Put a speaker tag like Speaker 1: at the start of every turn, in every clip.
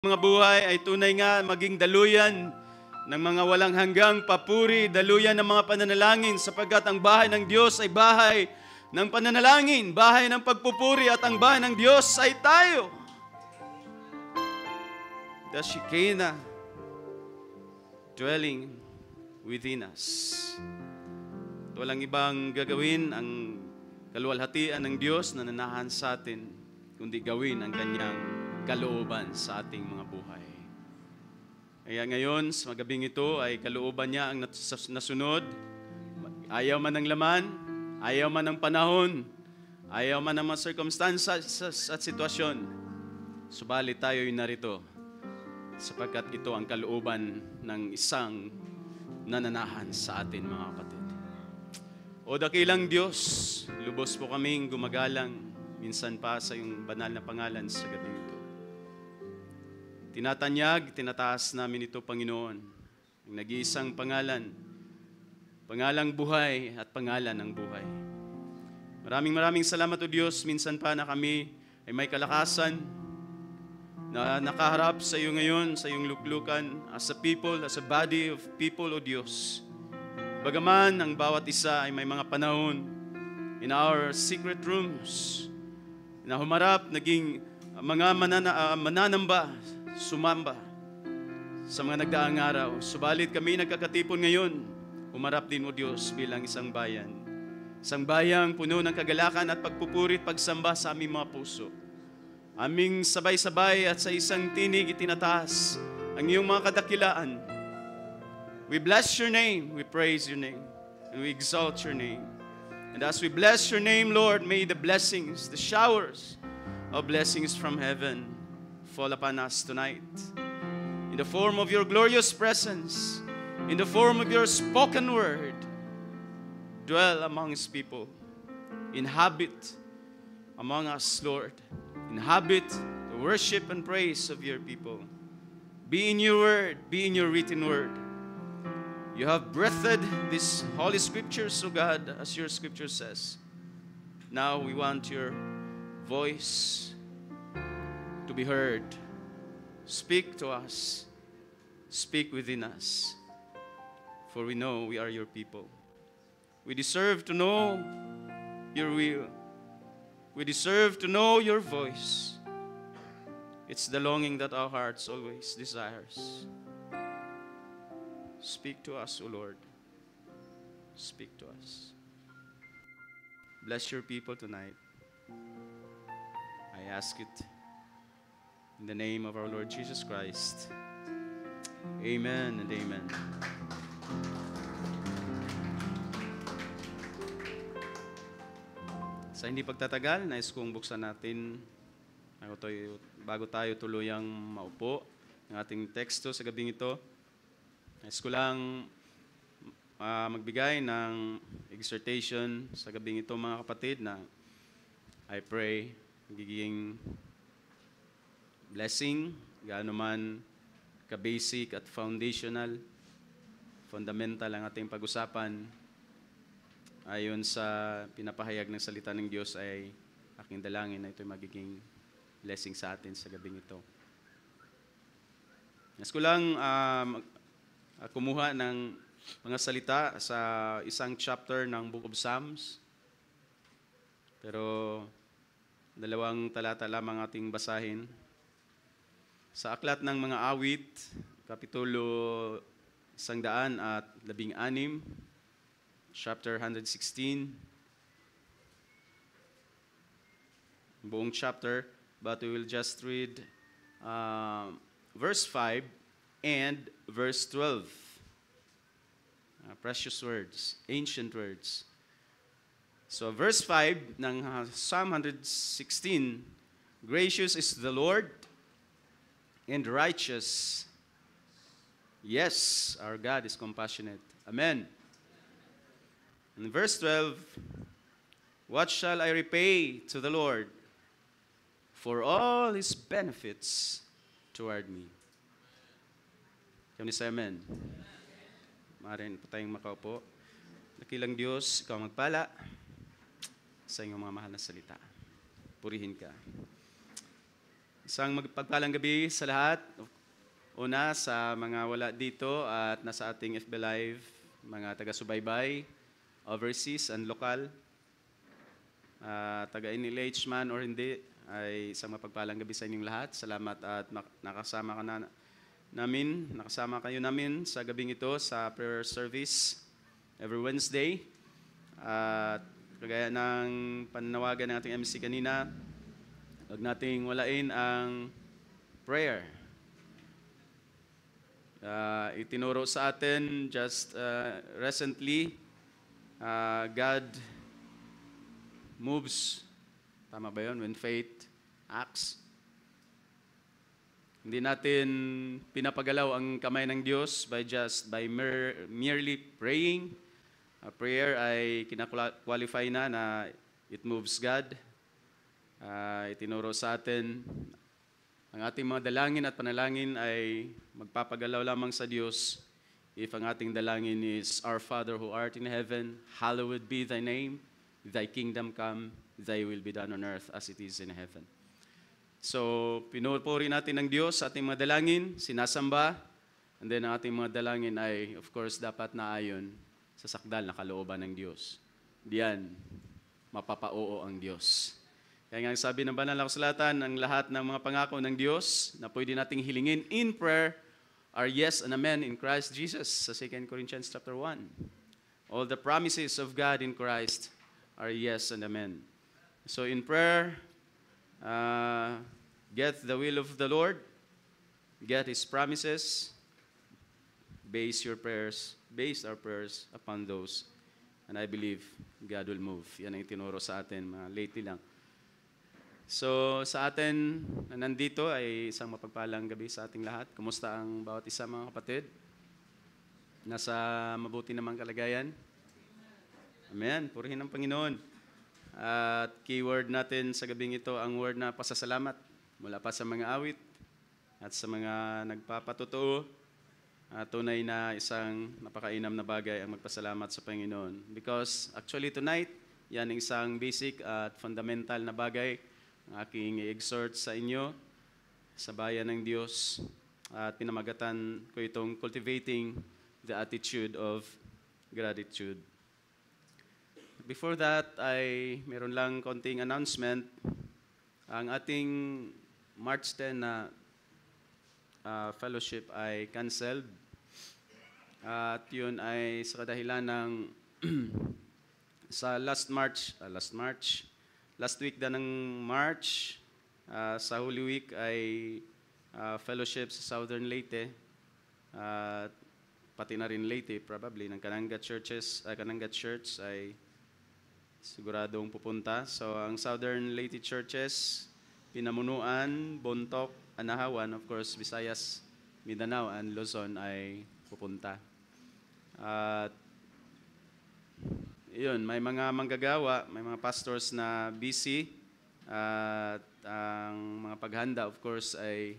Speaker 1: Mga buhay ay tunay nga maging daluyan ng mga walang hanggang papuri, daluyan ng mga pananalangin sapagkat ang bahay ng Diyos ay bahay ng pananalangin, bahay ng pagpupuri at ang bahay ng Diyos ay tayo. The Shekinah dwelling within us. At walang ibang gagawin ang kaluwalhatian ng Diyos na nanahan sa atin, kundi gawin ang kanyang kalooban sa ating mga buhay. Kaya ngayon, sa magabing ito ay kalooban niya ang nasunod. Ayaw man ng laman, ayaw man ng panahon, ayaw man ng mga circumstances at sitwasyon. Subalit tayo'y narito sapagkat ito ang kalooban ng isang nananahan sa atin, mga kapatid. O dakilang Diyos, lubos po kaming gumagalang minsan pa sa iyong banal na pangalan sa gabi ito. Tinatanyag, tinataas namin ito, Panginoon, ang nag-iisang pangalan, pangalang buhay at pangalan ng buhay. Maraming salamat, O Diyos, minsan pa na kami ay may kalakasan na nakaharap sa iyo ngayon, sa iyong luklukan, as a people, as a body of people, O Diyos. Bagaman ang bawat isa ay may mga panahon in our secret rooms na humarap, naging mga mananamba, sumamba sa mga nagdaang araw. Subalit kami nagkakatipon ngayon, humarap din, O Diyos, bilang isang bayan. Isang bayang puno ng kagalakan at pagpupuri at pagsamba sa aming mga puso. Aming sabay-sabay at sa isang tinig itinataas ang iyong mga kadakilaan. We bless your name, we praise your name, and we exalt your name. And as we bless your name, Lord, may the blessings, the showers of blessings from heaven fall upon us tonight. In the form of your glorious presence, in the form of your spoken word, dwell among his people. Inhabit among us, Lord. Inhabit the worship and praise of your people. Be in your word, be in your written word. You have breathed these holy scriptures, O God, as your scripture says. Now we want your voice to be heard. Speak to us. Speak within us. For we know we are your people. We deserve to know your will. We deserve to know your voice. It's the longing that our hearts always desires. Speak to us, O Lord. Speak to us. Bless your people tonight. I ask it in the name of our Lord Jesus Christ. Amen and amen. Sa hindi pagtatagal, nais kong buksan natin bago tayo tuluyang maupo ng ating teksto sa gabing ito. Nais ko lang magbigay ng exhortation sa gabing ito, mga kapatid, na I pray magiging blessing, gaano man ka-basic at fundamental ang ating pag-usapan. Ayon sa pinapahayag ng salita ng Diyos ay aking dalangin na ito'y magiging blessing sa atin sa gabing ito. Nais ko lang kumuha ng mga salita sa isang chapter ng Book of Psalms. Pero 2 talata lamang ating basahin. Sa Aklat ng Mga Awit, Kapitulo 116, Chapter 116, buong chapter, but we will just read verse 5 and verse 12. Precious words, ancient words. So verse 5 ng Psalm 116, gracious is the Lord and righteous. Yes, our God is compassionate. Amen. In verse 12, what shall I repay to the Lord for all his benefits toward me? Kami sa amen. Maaari po tayong makaupo. Dakilang Diyos, ikaw magpala sa iyong mga mahal na salita. Purihin ka. Isang magpagpalang gabi sa lahat. Una sa mga wala dito at nasa ating FB Live, mga taga-subaybay, overseas and local, taga-NLH man or hindi, ay isang mapagpalang gabi sa inyong lahat. Salamat at nakasama kayo namin sa gabing ito sa prayer service every Wednesday. At kagaya ng pananawagan ng ating MC kanina, huwag nating walain ang prayer. Itinuro sa atin just recently, God moves, tama ba yun? When faith acts. Hindi natin pinapagalaw ang kamay ng Diyos by merely praying. Prayer ay kina-qualify na it moves God. Itinuro sa atin ang ating mga dalangin at panalangin ay magpapagalaw lamang sa Diyos if ang ating dalangin is, Our Father who art in heaven, hallowed be thy name, thy kingdom come, thy will be done on earth as it is in heaven. So, pinupuri natin ng Diyos sa ating mga dalangin, sinasamba, and then ang ating mga dalangin ay, of course, dapat naayon sa sakdal na kalooban ng Diyos. Diyan, mapapa-oo ang Diyos. Kaya nga sabi ng banal na kasulatan, ang lahat ng mga pangako ng Diyos na pwede nating hilingin in prayer are yes and amen in Christ Jesus sa 2 Corinthians chapter 1. All the promises of God in Christ are yes and amen. So in prayer, get the will of the Lord, get His promises, base our prayers upon those, and I believe God will move. Yan ang itinuro sa atin lately lang. So sa atin na nandito ay isang mapagpalang gabi sa ating lahat. Kumusta ang bawat isa mga kapatid? Nasa mabuti namang kalagayan? Amen. Purihin ang Panginoon. At keyword natin sa gabing ito ang word na pasasalamat mula pa sa mga awit at sa mga nagpapatotoo. Tunay na isang napakainam na bagay ang magpasalamat sa Panginoon. Because actually tonight, yan ang isang basic at fundamental na bagay ang aking i-exhort sa inyo sa bayan ng Diyos. At pinamagatan ko itong cultivating the attitude of gratitude. Before that, ay meron lang konting announcement. Ang ating March 10 na fellowship ay canceled. At yun ay sa kadahilan ng sa last week ng March, sa Holy Week ay fellowship sa Southern Leyte. Pati na rin Leyte, probably, ng Kananga Church ay siguradong pupunta. So, ang Southern Leyte churches, Pinamunuan, Bontoc, Anahawan, of course, Visayas, Mindanao, and Luzon ay pupunta. At yun, may mga manggagawa, may mga pastors na busy. At ang mga paghanda, of course, ay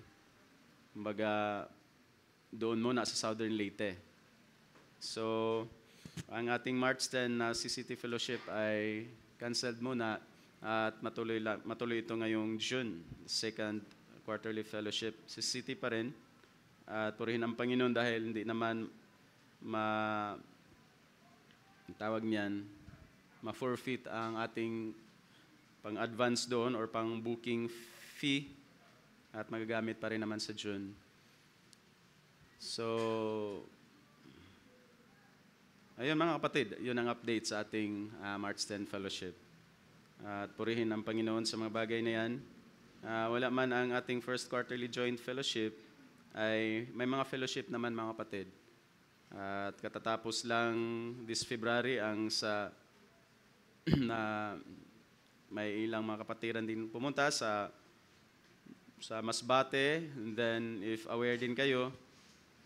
Speaker 1: kumbaga doon muna sa Southern Leyte. So, ang ating March 10 na CCT Fellowship ay canceled muna at matuloy ito ngayong June, second quarterly fellowship. CCT pa rin at purihin ang Panginoon dahil hindi naman ma-forfeit ang ating pang-advance doon or pang-booking fee at magagamit pa rin naman sa June. So, ayun mga kapatid, yun ang update sa ating March 10 fellowship. At purihin ang Panginoon sa mga bagay na yan. Wala man ang ating first quarterly joint fellowship, ay may mga fellowship naman mga kapatid. At katatapos lang this February ang na may ilang mga kapatiran din pumunta sa Masbate. And then if aware din kayo,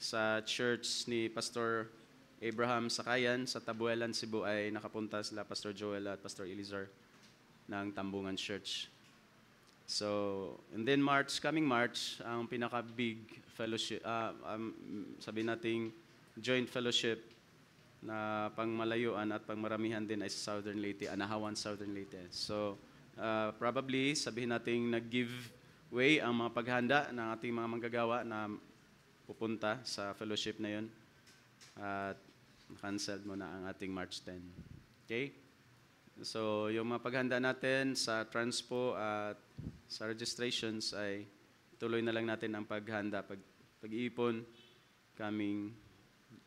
Speaker 1: sa church ni Pastor Abraham Sakayan sa Tabuelan, Cebu ay nakapunta sila Pastor Joel at Pastor Elizar ng Tambungan Church. So, and then coming March, ang pinaka-big fellowship, sabi nating joint fellowship na pangmalayuan at pangmaramihan din ay sa Southern Leyte, Anahawan, Southern Leyte. So, probably, sabihin nating nag-give way ang mga paghanda ng ating mga manggagawa na pupunta sa fellowship na yun. At canceled muna ang ating March 10. Okay? So, yung mga paghanda natin sa transpo at sa registrations ay tuloy na lang natin ang paghanda, pag-iipon coming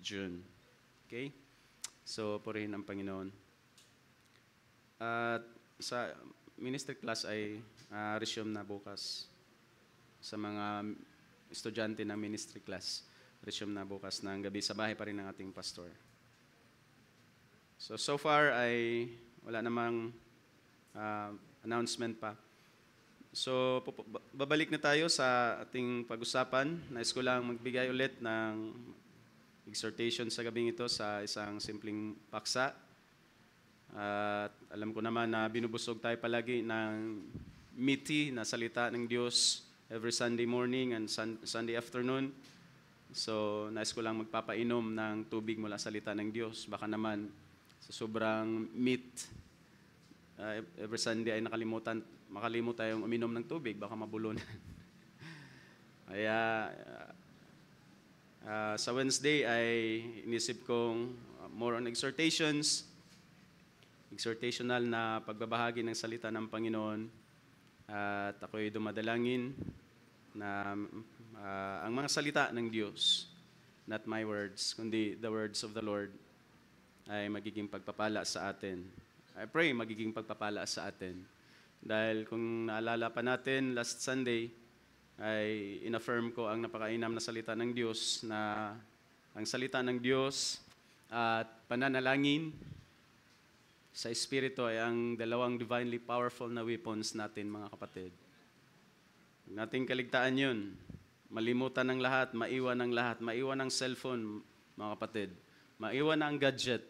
Speaker 1: June. Okay? So, purihin ang Panginoon. At sa ministry class ay resume na bukas. Sa mga estudyante ng ministry class, resume na bukas ng gabi. Sa bahay pa rin ng ating pastor. So far ay wala namang announcement pa. So, babalik na tayo sa ating pag-usapan. Nais ko lang magbigay ulit ng exhortation sa gabing ito sa isang simpleng paksa. At alam ko naman na binubusog tayo palagi ng meaty na salita ng Diyos every Sunday morning and Sunday afternoon. So, nais ko lang magpapainom ng tubig mula sa salita ng Diyos. Baka naman sa sobrang meat, every Sunday ay makalimot tayong uminom ng tubig, baka mabulon. Kaya sa Wednesday ay inisip kong more on exhortational na pagbabahagi ng salita ng Panginoon. At ako'y dumadalangin na ang mga salita ng Diyos, not my words, kundi the words of the Lord, ay magiging pagpapala sa atin. I pray magiging pagpapala sa atin. Dahil kung naalala pa natin, last Sunday, ay inaffirm ko ang napakainam na salita ng Diyos na ang salita ng Diyos at pananalangin sa Espiritu ay ang dalawang divinely powerful na weapons natin, mga kapatid. Huwag nating kaligtaan yun. Malimutan ng lahat, maiwan ng lahat, maiwan ng cellphone, mga kapatid. Maiwan na ang gadget.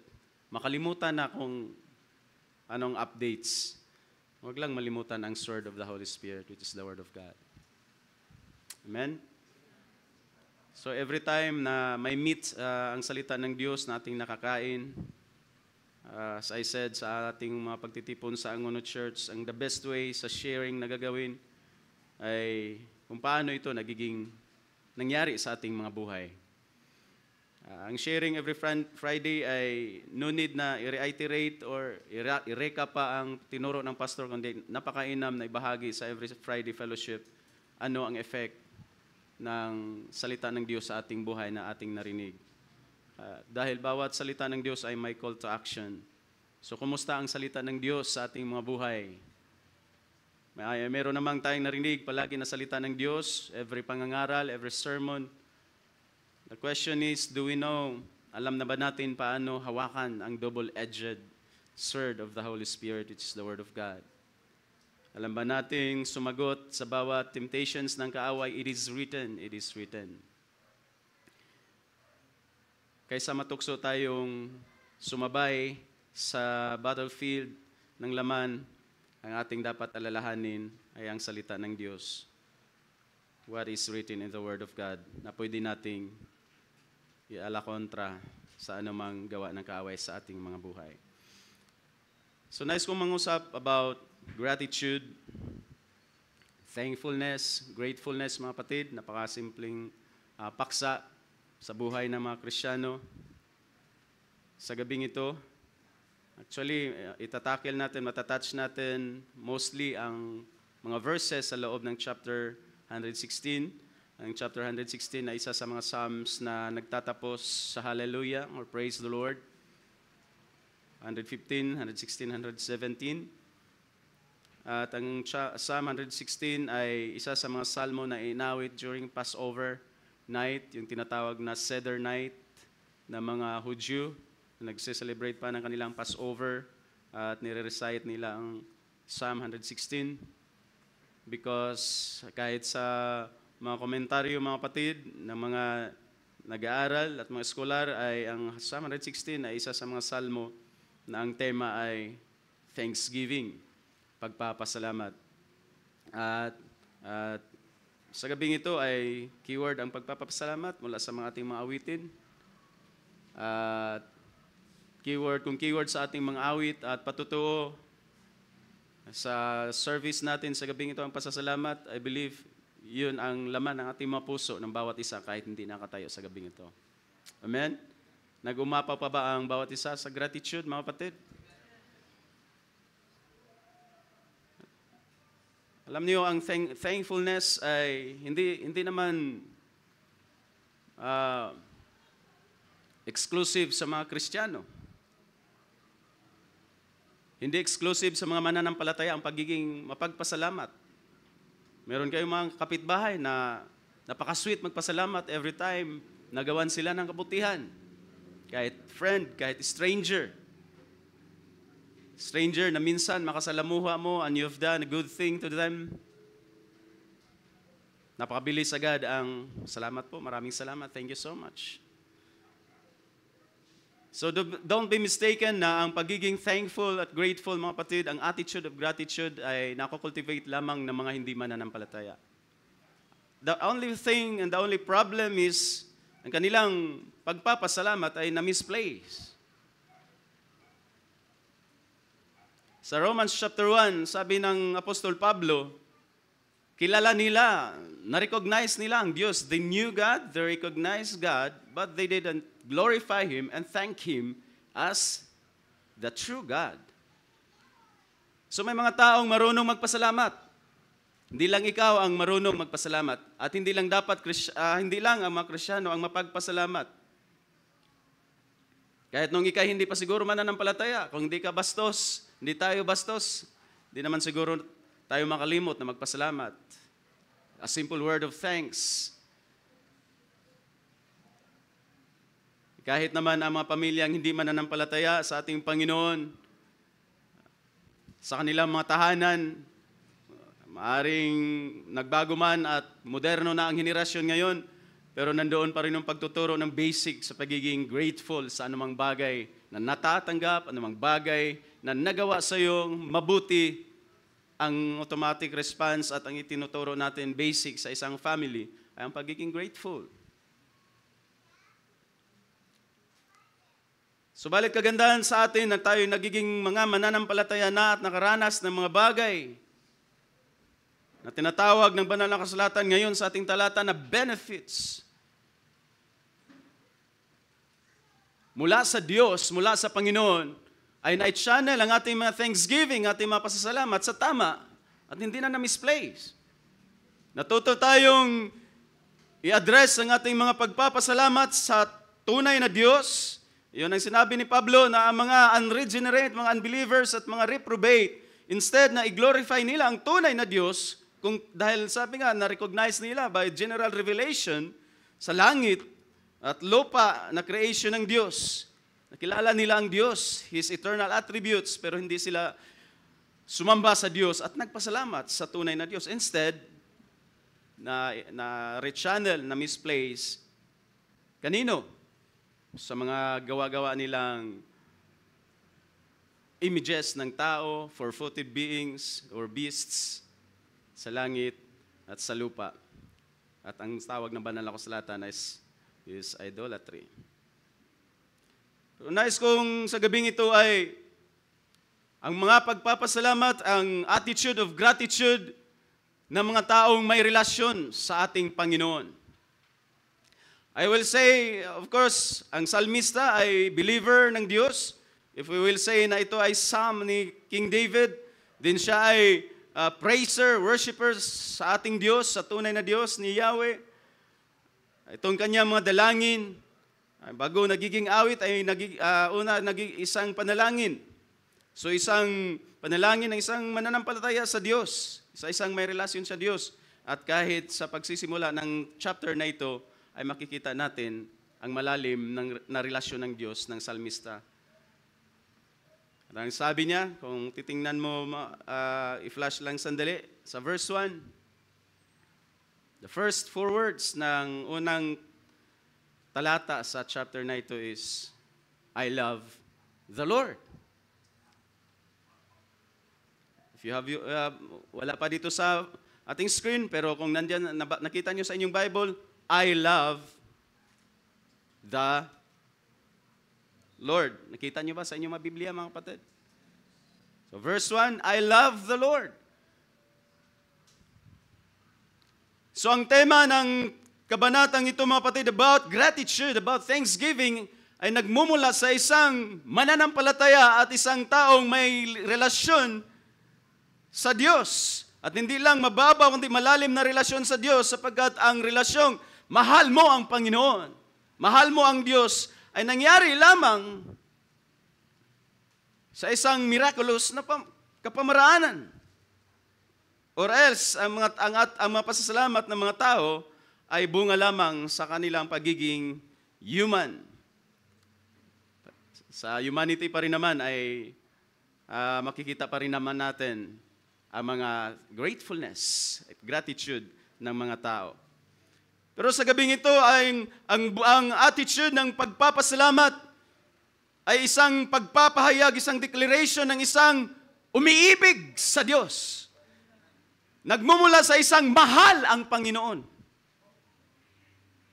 Speaker 1: Makalimutan na kung anong updates. Huwag lang malimutan ang sword of the Holy Spirit, which is the Word of God. Amen? So every time na may meat ang salita ng Diyos na ating nakakain, as I said sa ating mga pagtitipon sa Angono Church, ang the best way sa sharing na gagawin ay kung paano ito nangyari sa ating mga buhay. Ang sharing every Friday ay no need na i-reiterate or i-recap pa ang tinuro ng pastor, kundi napakainam na ibahagi sa every Friday fellowship ano ang effect ng salita ng Diyos sa ating buhay na ating narinig. Dahil bawat salita ng Diyos ay may call to action. So, kumusta ang salita ng Diyos sa ating mga buhay? Meron namang tayong narinig palagi na salita ng Diyos, every pangangaral, every sermon. The question is, do we know, alam na ba natin paano hawakan ang double-edged sword of the Holy Spirit, which is the Word of God? Alam ba nating sumagot sa bawat temptations ng kaaway? It is written, it is written. Kaysa matukso tayong sumabay sa battlefield ng laman, ang ating dapat alalahanin ay ang salita ng Diyos. What is written in the Word of God na pwede nating ialakontra sa anumang gawa ng kaaway sa ating mga buhay. So nais kong mangusap about gratitude, thankfulness, gratefulness, mga kapatid. Napakasimpleng paksa sa buhay ng mga Kristiyano. Sa gabing ito, actually, matatouch natin mostly ang mga verses sa loob ng chapter 116. Ang chapter 116 ay isa sa mga Psalms na nagtatapos sa Hallelujah or Praise the Lord. 115, 116, 117. At ang Psalm 116 ay isa sa mga salmo na inawit during Passover night, yung tinatawag na Seder night ng mga Hudyo. Nagse-celebrate pa ng kanilang Passover at nire-recite nila ang Psalm 116 because kahit sa mga komentaryo, mga kapatid, ng mga nag-aaral at mga eskolar ay ang Psalm 116 ay isa sa mga salmo na ang tema ay Thanksgiving, pagpapasalamat. At sa gabing ito ay keyword ang pagpapasalamat mula sa mga ating mga awitin. At keyword sa ating mga awit at patutuo Sa service natin sa gabing ito ang pasasalamat, I believe yun ang laman ng ating mga puso ng bawat isa kahit hindi nakatayo sa gabing ito. Amen? Nag-umapaw pa ba ang bawat isa sa gratitude, mga kapatid? Alam niyo, ang thankfulness ay hindi naman exclusive sa mga Kristiyano. Hindi exclusive sa mga mananampalataya ang pagiging mapagpasalamat. Meron kayong mga kapitbahay na napaka-sweet magpasalamat every time nagawan sila ng kabutihan. Kahit friend, kahit stranger. Stranger na minsan makasalamuha mo and you've done a good thing to them. Napakabilis agad ang salamat po. Maraming salamat. Thank you so much. So don't be mistaken na ang pagiging thankful at grateful, mga kapatid, ang attitude of gratitude ay nakocultivate lamang ng mga hindi mananampalataya. The only thing and the only problem is ang kanilang pagpapasalamat ay na-misplace. Sa Romans chapter 1, sabi ng Apostol Pablo, kilala nila, na-recognize nila ang Diyos. They knew God, they recognized God, but they didn't glorify Him and thank Him as the true God. So may mga taong marunong magpasalamat. Hindi lang ikaw ang marunong magpasalamat. At hindi lang hindi lang ang mga Kristiyano ang mapagpasalamat. Kahit nung ikay hindi pa siguro mananampalataya, kung hindi ka bastos, hindi tayo bastos, hindi naman siguro tayo makalimot na magpasalamat. A simple word of thanks. Kahit naman ang mga pamilyang hindi mananampalataya sa ating Panginoon, sa kanilang mga tahanan, maaring nagbago man at moderno na ang henerasyon ngayon, pero nandoon pa rin ang pagtuturo ng basic sa pagiging grateful sa anumang bagay na natatanggap, anumang bagay na nagawa sa iyong mabuti. Ang automatic response at ang itinuturo natin basic sa isang family ay ang pagiging grateful. Subalit kagandahan sa atin na tayo nagiging mga mananampalataya na at nakaranas ng mga bagay na tinatawag ng banal na kasulatan ngayon sa ating talata na benefits mula sa Diyos, mula sa Panginoon, ay na-channel ang ating mga thanksgiving, ating mga pasasalamat sa tama at hindi na na-misplace. Natuto tayong i-address ang ating mga pagpapasalamat sa tunay na Diyos. Iyon ang sinabi ni Pablo na ang mga unregenerate, mga unbelievers at mga reprobate, instead na i-glorify nila ang tunay na Diyos, dahil sabi nga, na-recognize nila by general revelation sa langit at lupa na creation ng Diyos. Nakilala nila ang Diyos, His eternal attributes, pero hindi sila sumamba sa Diyos at nagpasalamat sa tunay na Diyos. Instead, na rechannel, na misplace, kanino? Sa mga gawa-gawa nilang images ng tao, four-footed beings or beasts sa langit at sa lupa. At ang tawag ng banal na kasulatan is idolatry. Nais kong sa gabing ito ay ang mga pagpapasalamat, ang attitude of gratitude ng mga taong may relasyon sa ating Panginoon. I will say, of course, ang salmista ay believer ng Diyos. If we will say na ito ay psalm ni King David, din siya ay praiser, worshipper sa ating Diyos, sa tunay na Diyos ni Yahweh. Itong kanyang mga dalangin, bago nagiging awit ay naging isang panalangin. So isang panalangin ng isang mananampalataya sa Diyos, sa isang may relasyon sa Diyos. At kahit sa pagsisimula ng chapter na ito, ay makikita natin ang malalim na relasyon ng Diyos ng salmista. At ang sabi niya, kung titingnan mo, i-flash lang sandali, sa verse 1, the first 4 words ng unang talata sa chapter na ito is, I love the Lord. If you have, wala pa dito sa ating screen, pero kung nandiyan, nakita nyo sa inyong Bible, I love the Lord. Nakita nyo ba sa inyong mga Biblia, mga kapatid? So verse 1, I love the Lord. So ang tema ng kabanatang ito mga kapatid about gratitude, about thanksgiving, ay nagmumula sa isang mananampalataya at isang taong may relasyon sa Diyos. At hindi lang mababaw, kundi malalim na relasyon sa Diyos sapagkat ang relasyong mahal mo ang Panginoon, mahal mo ang Diyos, ay nangyari lamang sa isang miraculous na kapamaraanan. Or else, ang mga pasasalamat ng mga tao ay bunga lamang sa kanilang pagiging human. Sa humanity pa rin naman ay makikita pa rin naman natin ang mga gratefulness at gratitude ng mga tao. Pero sa gabing ito ay ang attitude ng pagpapasalamat ay isang pagpapahayag, isang declaration ng isang umiibig sa Diyos. Nagmumula sa isang mahal ang Panginoon.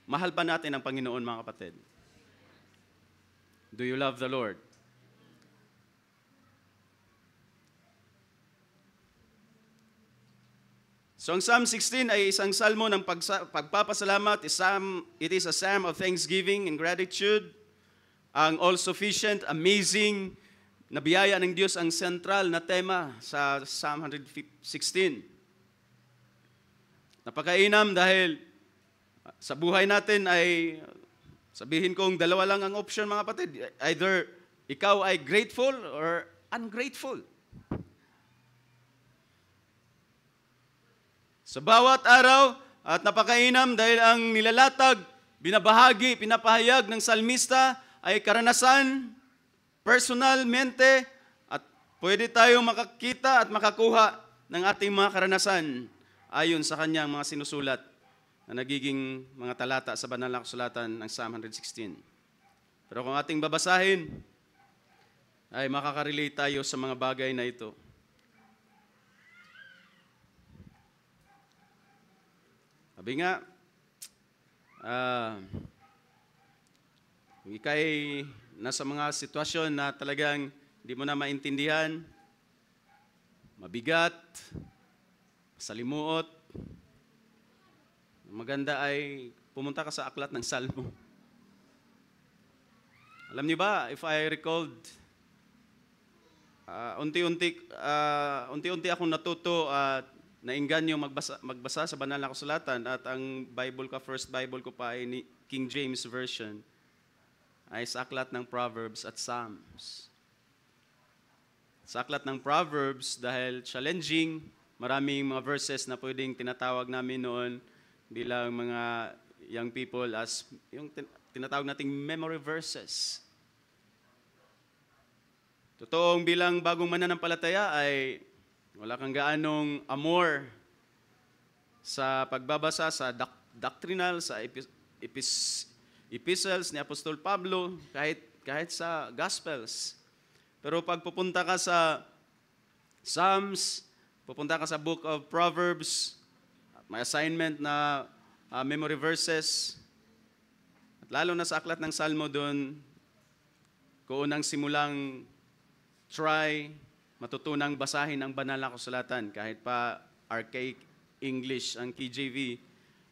Speaker 1: Mahal ba natin ang Panginoon, mga kapatid? Do you love the Lord? So ang Psalm 16 ay isang salmo ng pagpapasalamat. It is a psalm of thanksgiving and gratitude. Ang all-sufficient, amazing na biyaya ng Diyos ang central na tema sa Psalm 116. Napakainam dahil sa buhay natin ay sabihin kong dalawa lang ang option mga kapatid. Either ikaw ay grateful or ungrateful. Sa bawat araw at napakainam dahil ang nilalatag, binabahagi, pinapahayag ng salmista ay karanasan, personalmente, at pwede tayong makakita at makakuha ng ating mga karanasan ayon sa kanyang mga sinusulat na nagiging mga talata sa banal na kasulatan ng Psalm 116. Pero kung ating babasahin, ay makakarelate tayo sa mga bagay na ito. Sabi nga, kung ika'y nasa mga sitwasyon na talagang hindi mo na maintindihan, mabigat, salimuot, maganda ay pumunta ka sa aklat ng Salmo. Alam niyo ba, if I recalled, unti-unti akong natuto at nainganyo magbasa sa banal na kasulatan at ang Bible ko, first Bible ko pa ay King James Version, ay sa aklat ng Proverbs at Psalms. Sa aklat ng Proverbs dahil challenging, maraming mga verses na pwedeng tinatawag namin noon bilang mga young people as yung tinatawag nating memory verses. Totoong bilang bagong mananampalataya ay wala kang gaanong amor sa pagbabasa sa doctrinal, sa epistles ni Apostol Pablo, kahit sa Gospels. Pero pag pupunta ka sa Psalms, pupunta ka sa Book of Proverbs, may assignment na memory verses, at lalo na sa aklat ng Salmo doon, kuunang simulang matutunang basahin ang banal na kasulatan. Kahit pa archaic English ang KJV,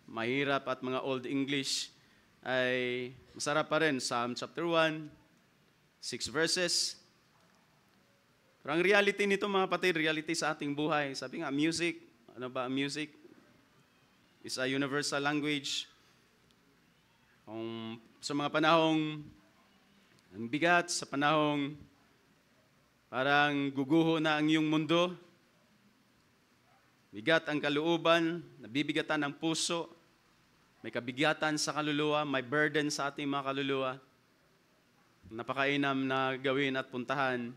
Speaker 1: mahirap at mga Old English, ay masarap pa rin. Psalm chapter 1, 6 verses. Pero ang reality nito mga kapatid, reality sa ating buhay. Sabi nga, music, ano ba ang music? Is a universal language. Sa mga panahong ang bigat, sa panahong parang guguho na ang iyong mundo, bigat ang kalooban, nabibigatan ang puso, may kabigatan sa kaluluwa, may burden sa ating mga kaluluwa, napakainam na gawin at puntahan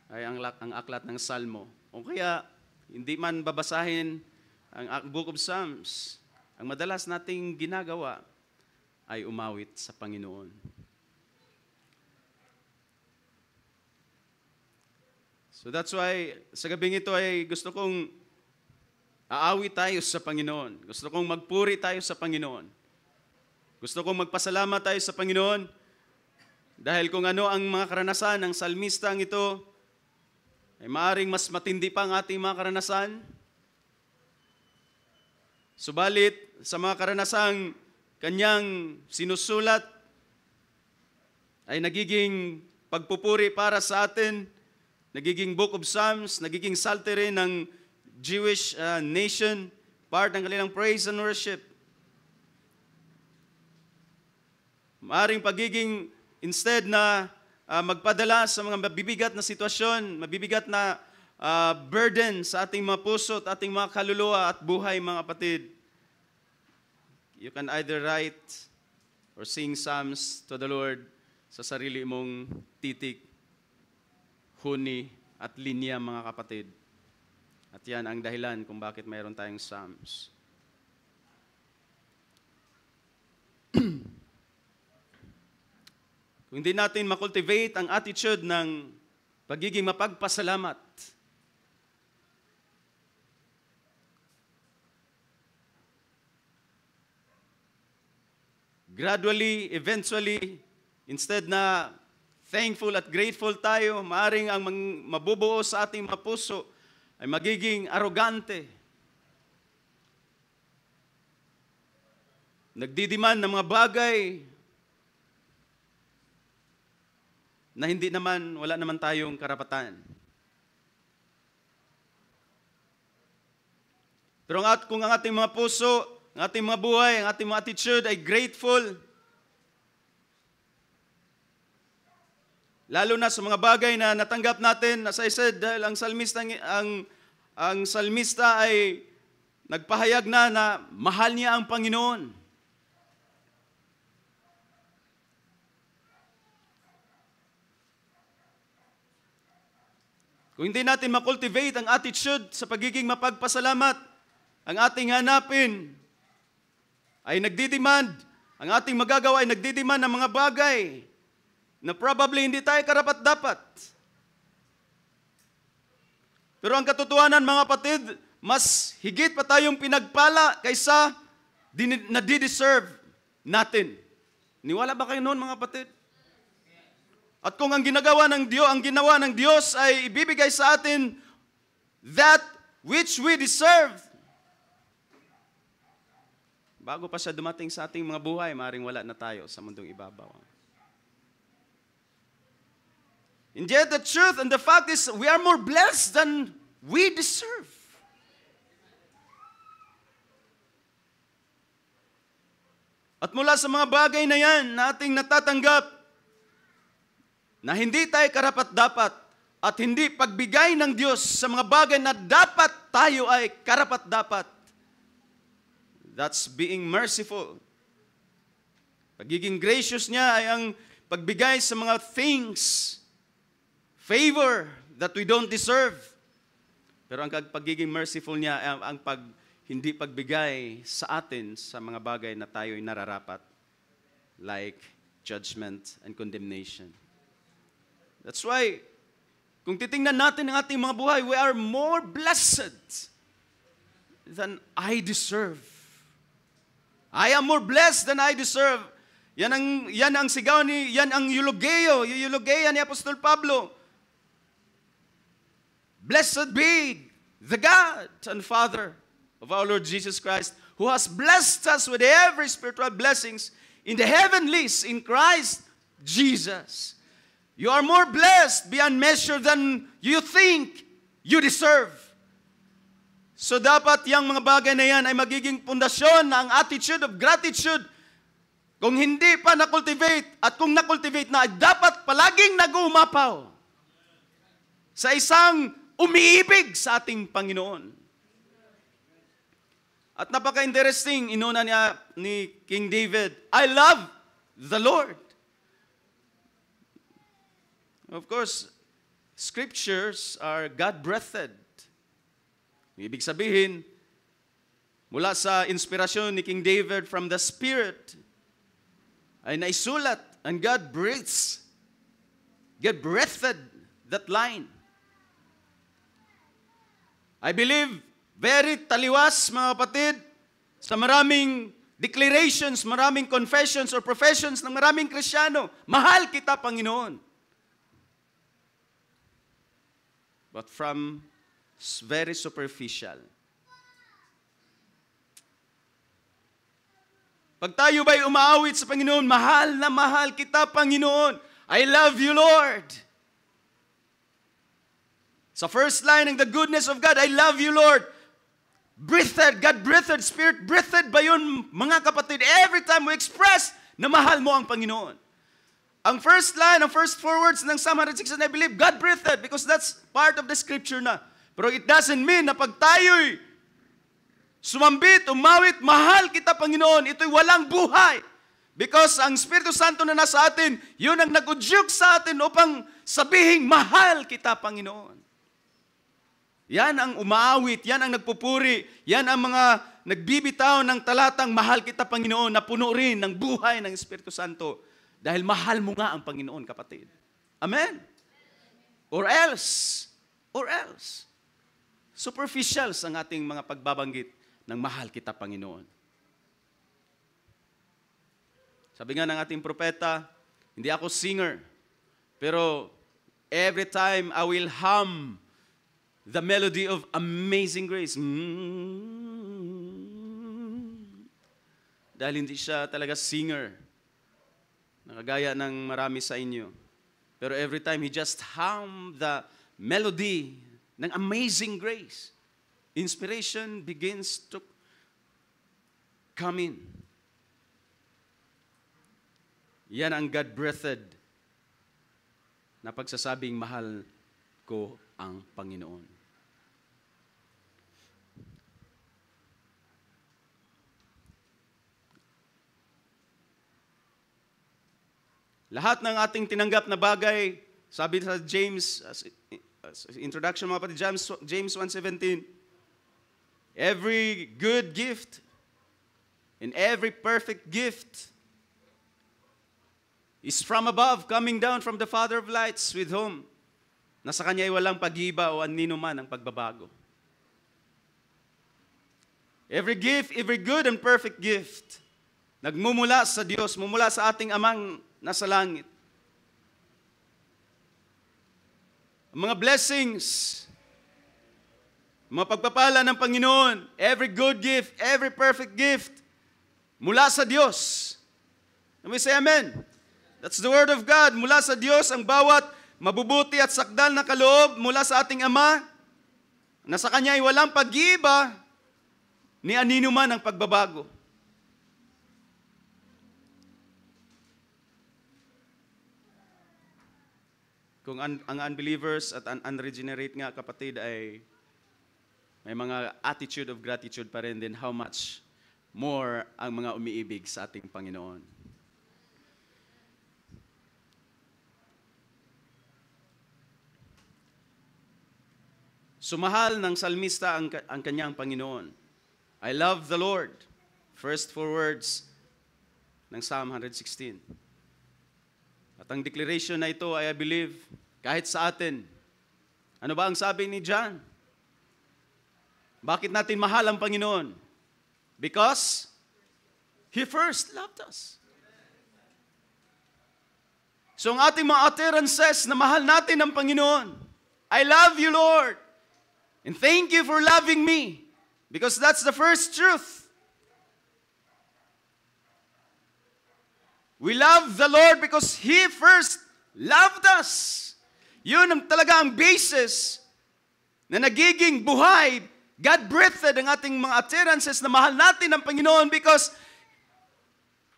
Speaker 1: ay ang aklat ng Salmo. O kaya, hindi man babasahin ang Book of Psalms, ang madalas nating ginagawa ay umawit sa Panginoon. So that's why, sa gabing ito ay gusto kong aawit tayo sa Panginoon. Gusto kong magpuri tayo sa Panginoon. Gusto kong magpasalamat tayo sa Panginoon dahil kung ano ang mga karanasan ng salmistang ito, ay maaring mas matindi pa ang ating mga karanasan. Subalit, sa mga karanasang kanyang sinusulat, ay nagiging pagpupuri para sa atin, nagiging Book of Psalms, nagiging psaltery ng Jewish nation, part ng kanilang praise and worship. Maaring pagiging, instead na magpadala sa mga mabibigat na sitwasyon, mabibigat na burden sa ating mga puso at ating mga kaluluwa at buhay, mga kapatid, you can either write or sing psalms to the Lord sa sarili mong titik, huni at linya, mga kapatid. At yan ang dahilan kung bakit mayroon tayong psalms. Kung hindi natin makultivate ang attitude ng pagiging mapagpasalamat, gradually, eventually, instead na thankful at grateful tayo, maaring ang mabubuo sa ating mga puso ay magiging arrogante. Nagdidiman ng mga bagay na hindi naman, wala naman tayong karapatan. Pero kung ang ating mga puso, ang ating mga buhay, ang ating mga attitude ay grateful, lalo na sa mga bagay na natanggap natin, as I said, dahil ang salmista ay nagpahayag na mahal niya ang Panginoon. Kung hindi natin makultivate ang attitude sa pagiging mapagpasalamat, ang ating hanapin ay nagdidemand, ang ating magagawa ay nagdidemand ng mga bagay na probably hindi tayo karapat-dapat. Pero ang katotohanan, mga kapatid, mas higit pa tayong pinagpala kaysa nadideserve natin. Niwala ba kayo noon, mga kapatid? At kung ang ginawa ng Diyos ay ibibigay sa atin that which we deserve, bago pa siya dumating sa ating mga buhay, maaaring wala na tayo sa mundong ibabaw. And yet the truth and the fact is, we are more blessed than we deserve. At mula sa mga bagay na yan na ating natatanggap, na hindi tayo karapat-dapat at hindi pagbigay ng Diyos sa mga bagay na dapat tayo ay karapat-dapat. That's being merciful. Pagiging gracious niya ay ang pagbigay sa mga things, favor that we don't deserve. Pero ang pagiging merciful niya ay ang hindi pagbigay sa atin sa mga bagay na tayo ay nararapat, like judgment and condemnation. That's why, kung titingnan natin ang ating mga buhay, we are more blessed than I deserve. I am more blessed than I deserve. Yan ang sigaw yan ang eulogia ni Apostol Pablo. Blessed be the God and Father of our Lord Jesus Christ, who has blessed us with every spiritual blessings in the heavenlies in Christ Jesus. You are more blessed beyond measure than you think you deserve. So dapat yung mga bagay na yan ay magiging pundasyon ng attitude of gratitude. Kung hindi pa na-cultivate at kung na-cultivate na, ay dapat palaging nag-uumapaw sa isang umiibig sa ating Panginoon. At napaka-interesting, inuna niya ni King David, I love the Lord. Of course, scriptures are God-breathed. Ibig sabihin, mula sa inspirasyon ni King David from the Spirit, ay naisulat, and God breathed that line. I believe, very taliwas, mga kapatid, sa maraming declarations, maraming confessions or professions ng maraming Kristiyano, mahal kita, Panginoon. but from very superficial. Pag tayo ba'y umaawit sa Panginoon, mahal na mahal kita, Panginoon. I love you, Lord. Sa first line ng the goodness of God, I love you, Lord. Breathed, God breathed, Spirit breathed ba yun, mga kapatid? Every time we express na mahal mo ang Panginoon. Ang first line, ang first four words ng Psalm 106, I believe, God breathed, because that's part of the scripture na. Pero it doesn't mean na pag tayo'y sumambit, umawit, mahal kita, Panginoon, ito'y walang buhay. Because ang Espiritu Santo na nasa atin, yun ang nag-udyok sa atin upang sabihing, mahal kita, Panginoon. Yan ang umaawit, yan ang nagpupuri, yan ang mga nagbibitaw ng talatang, mahal kita, Panginoon, na puno rin ng buhay ng Espiritu Santo. Dahil mahal mo nga ang Panginoon, kapatid. Amen? Or else, superficials ang ating mga pagbabanggit ng mahal kita, Panginoon. Sabi nga ng ating propeta, hindi ako singer, pero every time I will hum the melody of Amazing Grace. Dahil hindi siya talaga singer, nakagaya ng marami sa inyo. Pero every time he just hum the melody ng Amazing Grace, inspiration begins to come in. Yan ang God-breathed na pagsasabing, mahal ko ang Panginoon. Lahat ng ating tinanggap na bagay, sabi sa James, as introduction mga kapatid, James 1:17, every good gift and every perfect gift is from above, coming down from the Father of lights, with whom nasa Kanya ay walang pag-iba o anino man ang pagbabago. Every gift, every good and perfect gift, nagmumula sa Diyos, mumula sa ating Amang nasa langit. Ang mga blessings, mga pagpapala ng Panginoon, every good gift, every perfect gift, mula sa Diyos. Let me say amen. That's the word of God. Mula sa Diyos, ang bawat mabubuti at sakdal na kaloob mula sa ating Ama, na sa Kanya ay walang pag-iiba ni anino man ang pagbabago. Kung ang unbelievers at unregenerate nga, kapatid, ay may mga attitude of gratitude pa rin, then how much more ang mga umiibig sa ating Panginoon. Sumahal ng salmista ang kanyang Panginoon. I love the Lord. First four words ng Psalm 116. At ang declaration na ito ay, I believe, kahit sa atin. Ano ba ang sabi ni John? Bakit natin mahal ang Panginoon? Because He first loved us. So ang ating mga utterances na mahal natin ang Panginoon, I love you, Lord. And thank you for loving me. Because that's the first truth. We love the Lord because He first loved us. Yun ang talaga ang basis na nagiging buhay. God breathed ang ating mga utterances na mahal natin ang Panginoon because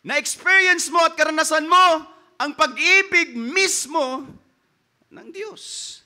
Speaker 1: na-experience mo at karanasan mo ang pag-ibig mismo ng Diyos.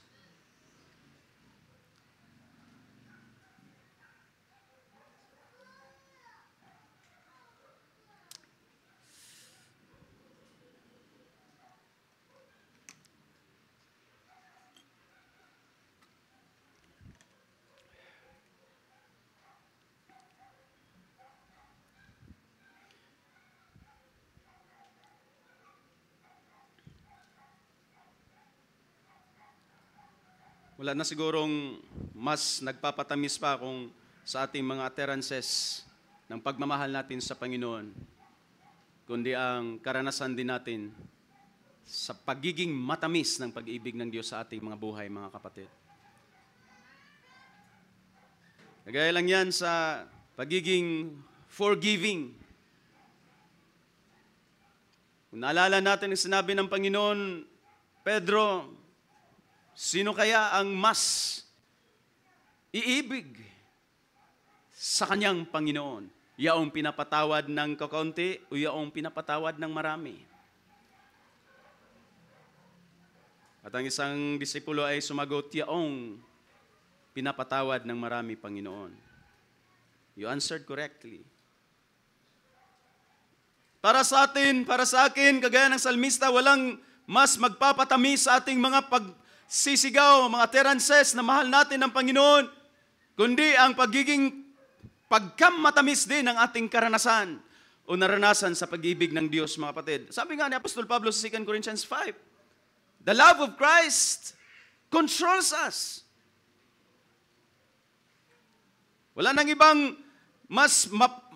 Speaker 1: Wala na sigurong mas nagpapatamis pa kung sa ating mga utterances ng pagmamahal natin sa Panginoon, kundi ang karanasan din natin sa pagiging matamis ng pag-ibig ng Diyos sa ating mga buhay, mga kapatid. Kagaya lang yan sa pagiging forgiving. Kung naalala natin ang sinabi ng Panginoon, Pedro, sino kaya ang mas iibig sa kanyang Panginoon? Yaong pinapatawad ng kakaunti o yaong pinapatawad ng marami? At ang isang disipulo ay sumagot, yaong pinapatawad ng marami, Panginoon. You answered correctly. Para sa atin, para sa akin, kagaya ng salmista, walang mas magpapatamis sa ating mga pagsisigaw, mga utterances na mahal natin ng Panginoon, kundi ang pagiging pagkamatamis din ng ating karanasan o naranasan sa pag-ibig ng Diyos, mga kapatid. Sabi nga ni Apostol Pablo sa 2 Corinthians 5, the love of Christ controls us. Wala nang ibang mas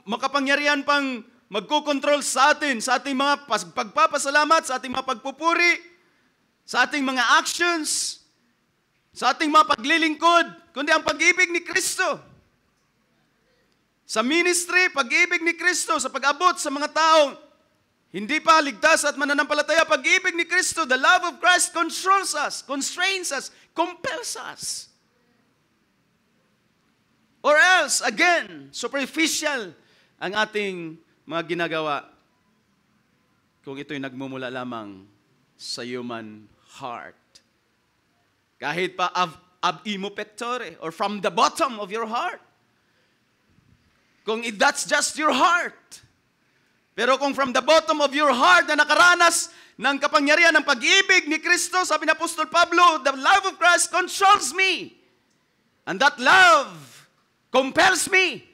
Speaker 1: makapangyarihan pang magkokontrol sa atin, sa ating mga pagpapasalamat, sa ating mga pagpupuri, sa ating mga actions, sa ating mga paglilingkod, kundi ang pag-ibig ni Kristo. Sa ministry, pag-ibig ni Kristo, sa pag-abot sa mga taong hindi pa ligtas at mananampalataya, pag-ibig ni Kristo, the love of Christ controls us, constrains us, compels us. Or else, again, superficial ang ating mga ginagawa kung ito'y nagmumula lamang sa human heart. Kahit pa ab imo pectore, or from the bottom of your heart. Kung that's just your heart. Pero kung from the bottom of your heart na nakaranas ng kapangyarihan ng pag-ibig ni Kristo, sabi ni Apostol Pablo, the love of Christ controls me. And that love compels me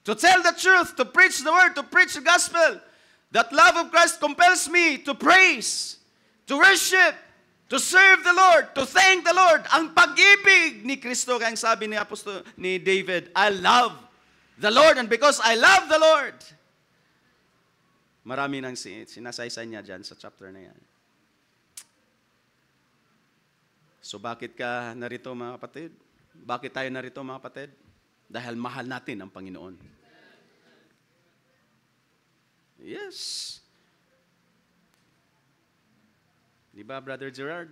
Speaker 1: to tell the truth, to preach the word, to preach the gospel. That love of Christ compels me to praise, to worship, to serve the Lord, to thank the Lord. Ang pag-ibig ni Kristo, kaya ang sabi ni David, I love the Lord, and because I love the Lord, marami nang sinasaysay niya dyan sa chapter na yan. So bakit ka narito, mga kapatid? Bakit tayo narito, mga kapatid? Dahil mahal natin ang Panginoon. Yes. Di ba, Brother Gerard?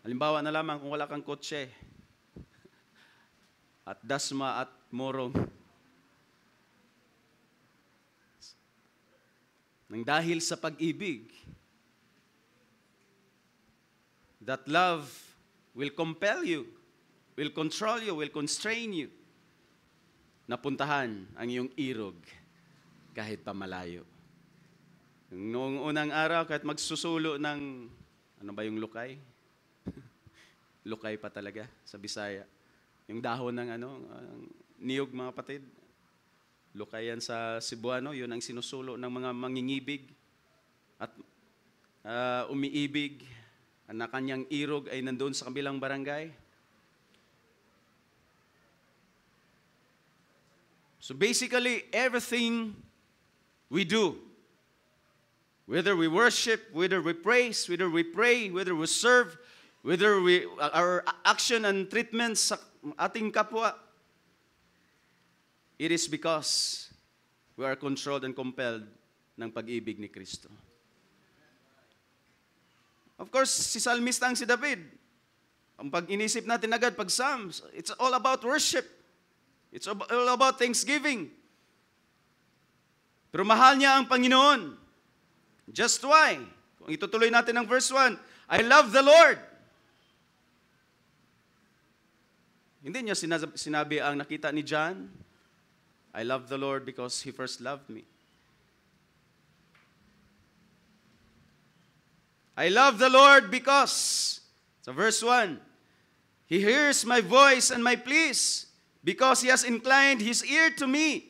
Speaker 1: Halimbawa na lamang kung wala kang kotse at dasma at morong, nang dahil sa pag-ibig, that love will compel you, will control you, will constrain you, napuntahan ang iyong irog kahit pa malayo. Noong unang araw, kahit magsusulo ng, ano ba yung lukay? Lukay pa talaga sa Bisaya. Yung dahon ng niyog, mga kapatid. Lukay yan sa Cebuano, yun ang sinusulo ng mga mangingibig at umiibig na kanyang irog ay nandoon sa kabilang barangay. So basically, everything we do, whether we worship, whether we praise, whether we pray, whether we serve, whether our action and treatment sa ating kapwa, it is because we are controlled and compelled ng pag-ibig ni Kristo. Of course, si Salmista ang si David. Ang pag-inisip natin agad, pag Psalms, it's all about worship. It's all about thanksgiving. Pero mahal niya ang Panginoon. Just why? Kung itutuloy natin ang verse 1, I love the Lord. Hindi niya sinabi ang nakita ni John, I love the Lord because He first loved me. I love the Lord because, sa verse 1, He hears my voice and my pleas, because He has inclined His ear to me.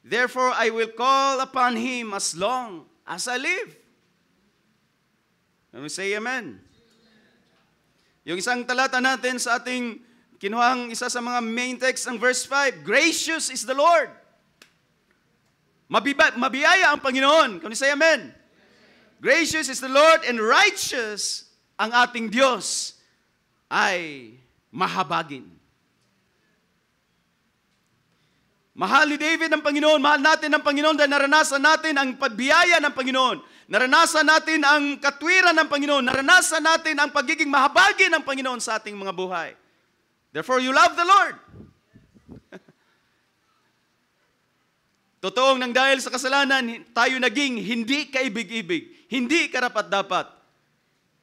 Speaker 1: Therefore, I will call upon Him as long as I live. Can we say amen? Yung isang talata natin sa ating kinuhang isa sa mga main text ng verse 5, gracious is the Lord. Mabiyaya ang Panginoon. Can we say amen? Gracious is the Lord and righteous ang ating Diyos ay mahabagin. Mahal ni David ang Panginoon, mahal natin ang Panginoon dahil naranasan natin ang pagbiyaya ng Panginoon. Naranasan natin ang katwiran ng Panginoon. Naranasan natin ang pagiging mahabagi ng Panginoon sa ating mga buhay. Therefore, you love the Lord. Totoong nang dahil sa kasalanan, tayo naging hindi kaibig-ibig, hindi karapat-dapat.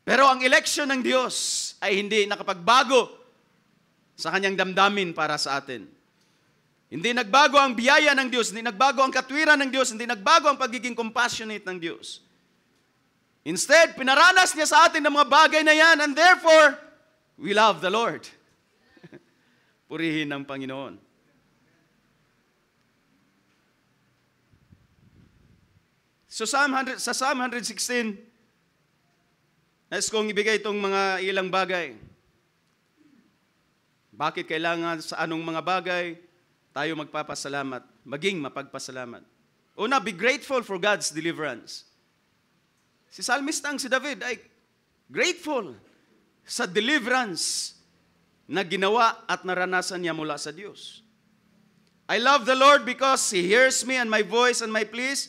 Speaker 1: Pero ang election ng Diyos ay hindi nakapagbago sa kanyang damdamin para sa atin. Hindi nagbago ang biyaya ng Diyos, hindi nagbago ang katwiran ng Diyos, hindi nagbago ang pagiging compassionate ng Diyos. Instead, pinaranas niya sa atin ng mga bagay na yan, and therefore, we love the Lord. Purihin ng Panginoon. So sa Psalm 116, nais kong ibigay itong mga ilang bagay. Bakit kailangan sa anong mga bagay tayo magpapasalamat, maging mapagpasalamat? Una, be grateful for God's deliverance. Si Psalmistang si David ay grateful sa deliverance na ginawa at naranasan niya mula sa Diyos. I love the Lord because He hears me and my voice and my pleas.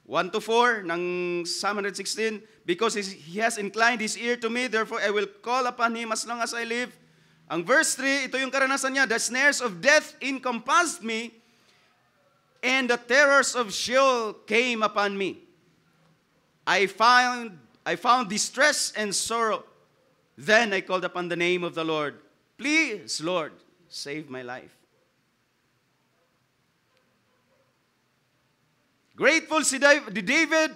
Speaker 1: 1-4 ng Psalm 116, because He has inclined His ear to me, therefore I will call upon Him as long as I live. Ang verse 3, ito yung karanasan niya, the snares of death encompassed me, and the terrors of Sheol came upon me. I found distress and sorrow. Then I called upon the name of the Lord. Please, Lord, save my life. Grateful si David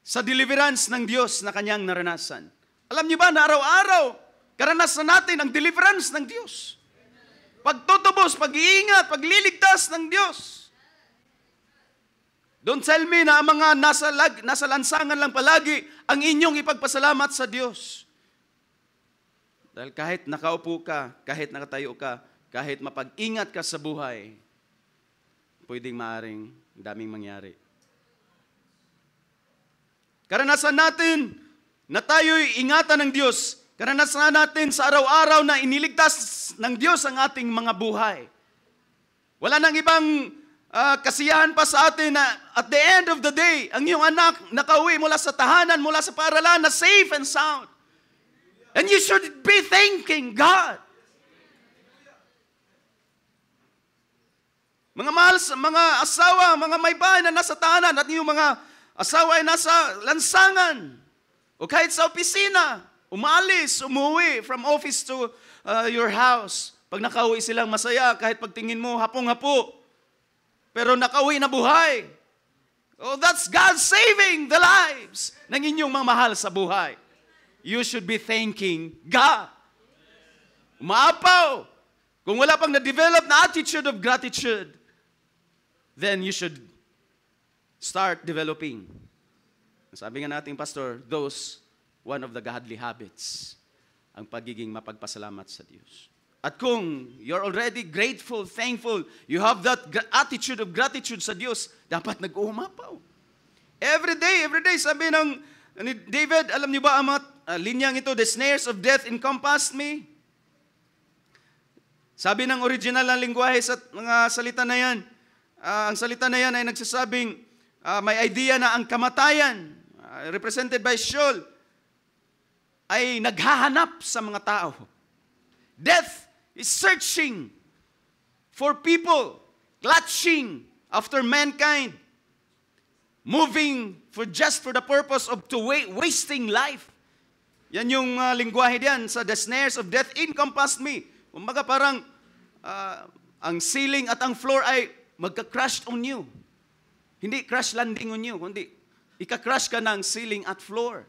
Speaker 1: sa deliverance ng Diyos na kanyang naranasan. Alam niyo ba na araw-araw, karanasan natin ang deliverance ng Diyos. Pagtutubos, pag-iingat, pagliligtas ng Diyos. Don't tell me na ang mga nasa lansangan lang palagi ang inyong ipagpasalamat sa Diyos. Dahil kahit nakaupo ka, kahit nakatayo ka, kahit mapag-ingat ka sa buhay, pwedeng maaring daming mangyari. Karanasan natin na tayo'y ingatan ng Diyos. Karanasan natin sa araw-araw na iniligtas ng Diyos ang ating mga buhay. Wala nang ibang kasiyahan pa sa atin na at the end of the day, ang iyong anak nakauwi mula sa tahanan, mula sa paaralan na safe and sound. And you should be thanking God. Mga mahal, mga asawa, mga may bahay na nasa tahanan at yung mga asawa ay nasa lansangan o kahit sa opisina, umalis, umuwi from office to your house. Pag nakauwi silang masaya, kahit pagtingin mo, hapong-hapo. Pero nakauwi na buhay. Oh, that's God saving the lives ng inyong mga mahal sa buhay. You should be thanking God. Umaapaw. Kung wala pang na-develop na attitude of gratitude, then you should start developing. Sabi nga nating pastor, one of the godly habits, ang pagiging mapagpasalamat sa Diyos. At kung you're already grateful, thankful, you have that attitude of gratitude sa Diyos, dapat nag-uumapaw. Every day, sabi ng ni David, alam niyo ba ang mga linyang ito, the snares of death encompassed me? Sabi ng original na lingwahe sa mga salita na yan, ang salita na yan ay nagsasabing, may idea na ang kamatayan, represented by Sheol, ay naghahanap sa mga tao. Death is searching for people, clutching after mankind, moving just for the purpose of wasting life. Yan yung lingwahe diyan sa the snares of death encompassed me. Kumbaga parang ang ceiling at ang floor ay magka-crash on you. Hindi crash landing on you, kundi ika-crash ka ng ceiling at floor.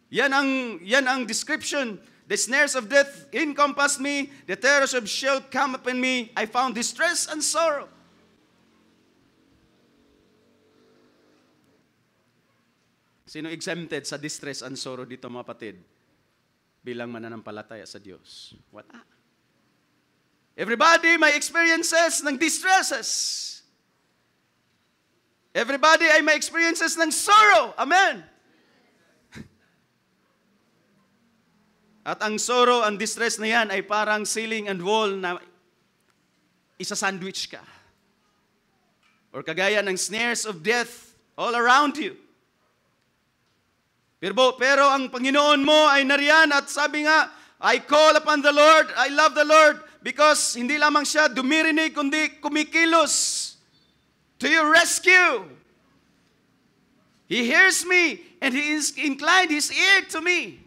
Speaker 1: Yan ang description. The snares of death encompassed me, the terrors of Sheol come upon me, I found distress and sorrow. Sino exempted sa distress and sorrow dito mga kapatid? Bilang mananampalataya sa Diyos. Wala. Everybody may experiences ng distresses. Everybody ay may experiences ng sorrow. Amen. At ang sorrow, ang distress na yan ay parang ceiling and wall na isa-sandwich ka. Or kagaya ng snares of death all around you. Pero ang Panginoon mo ay nariyan at sabi nga, I call upon the Lord, I love the Lord, because hindi lamang siya dumirinig, kundi kumikilos to your rescue. He hears me, and He is inclined His ear to me.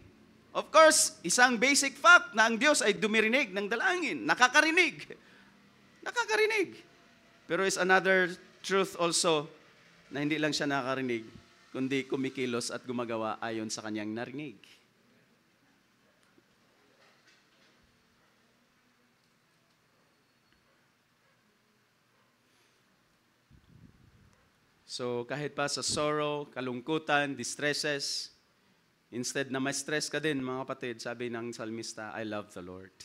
Speaker 1: Of course, isang basic fact na ang Diyos ay dumirinig ng dalangin, nakakarinig. Nakakarinig. Pero is another truth also na hindi lang siya nakakarinig, kundi kumikilos at gumagawa ayon sa kanyang narinig. So kahit pa sa sorrow, kalungkutan, distresses, instead na ma-stress ka din mga kapatid, sabi ng salmista, I love the Lord.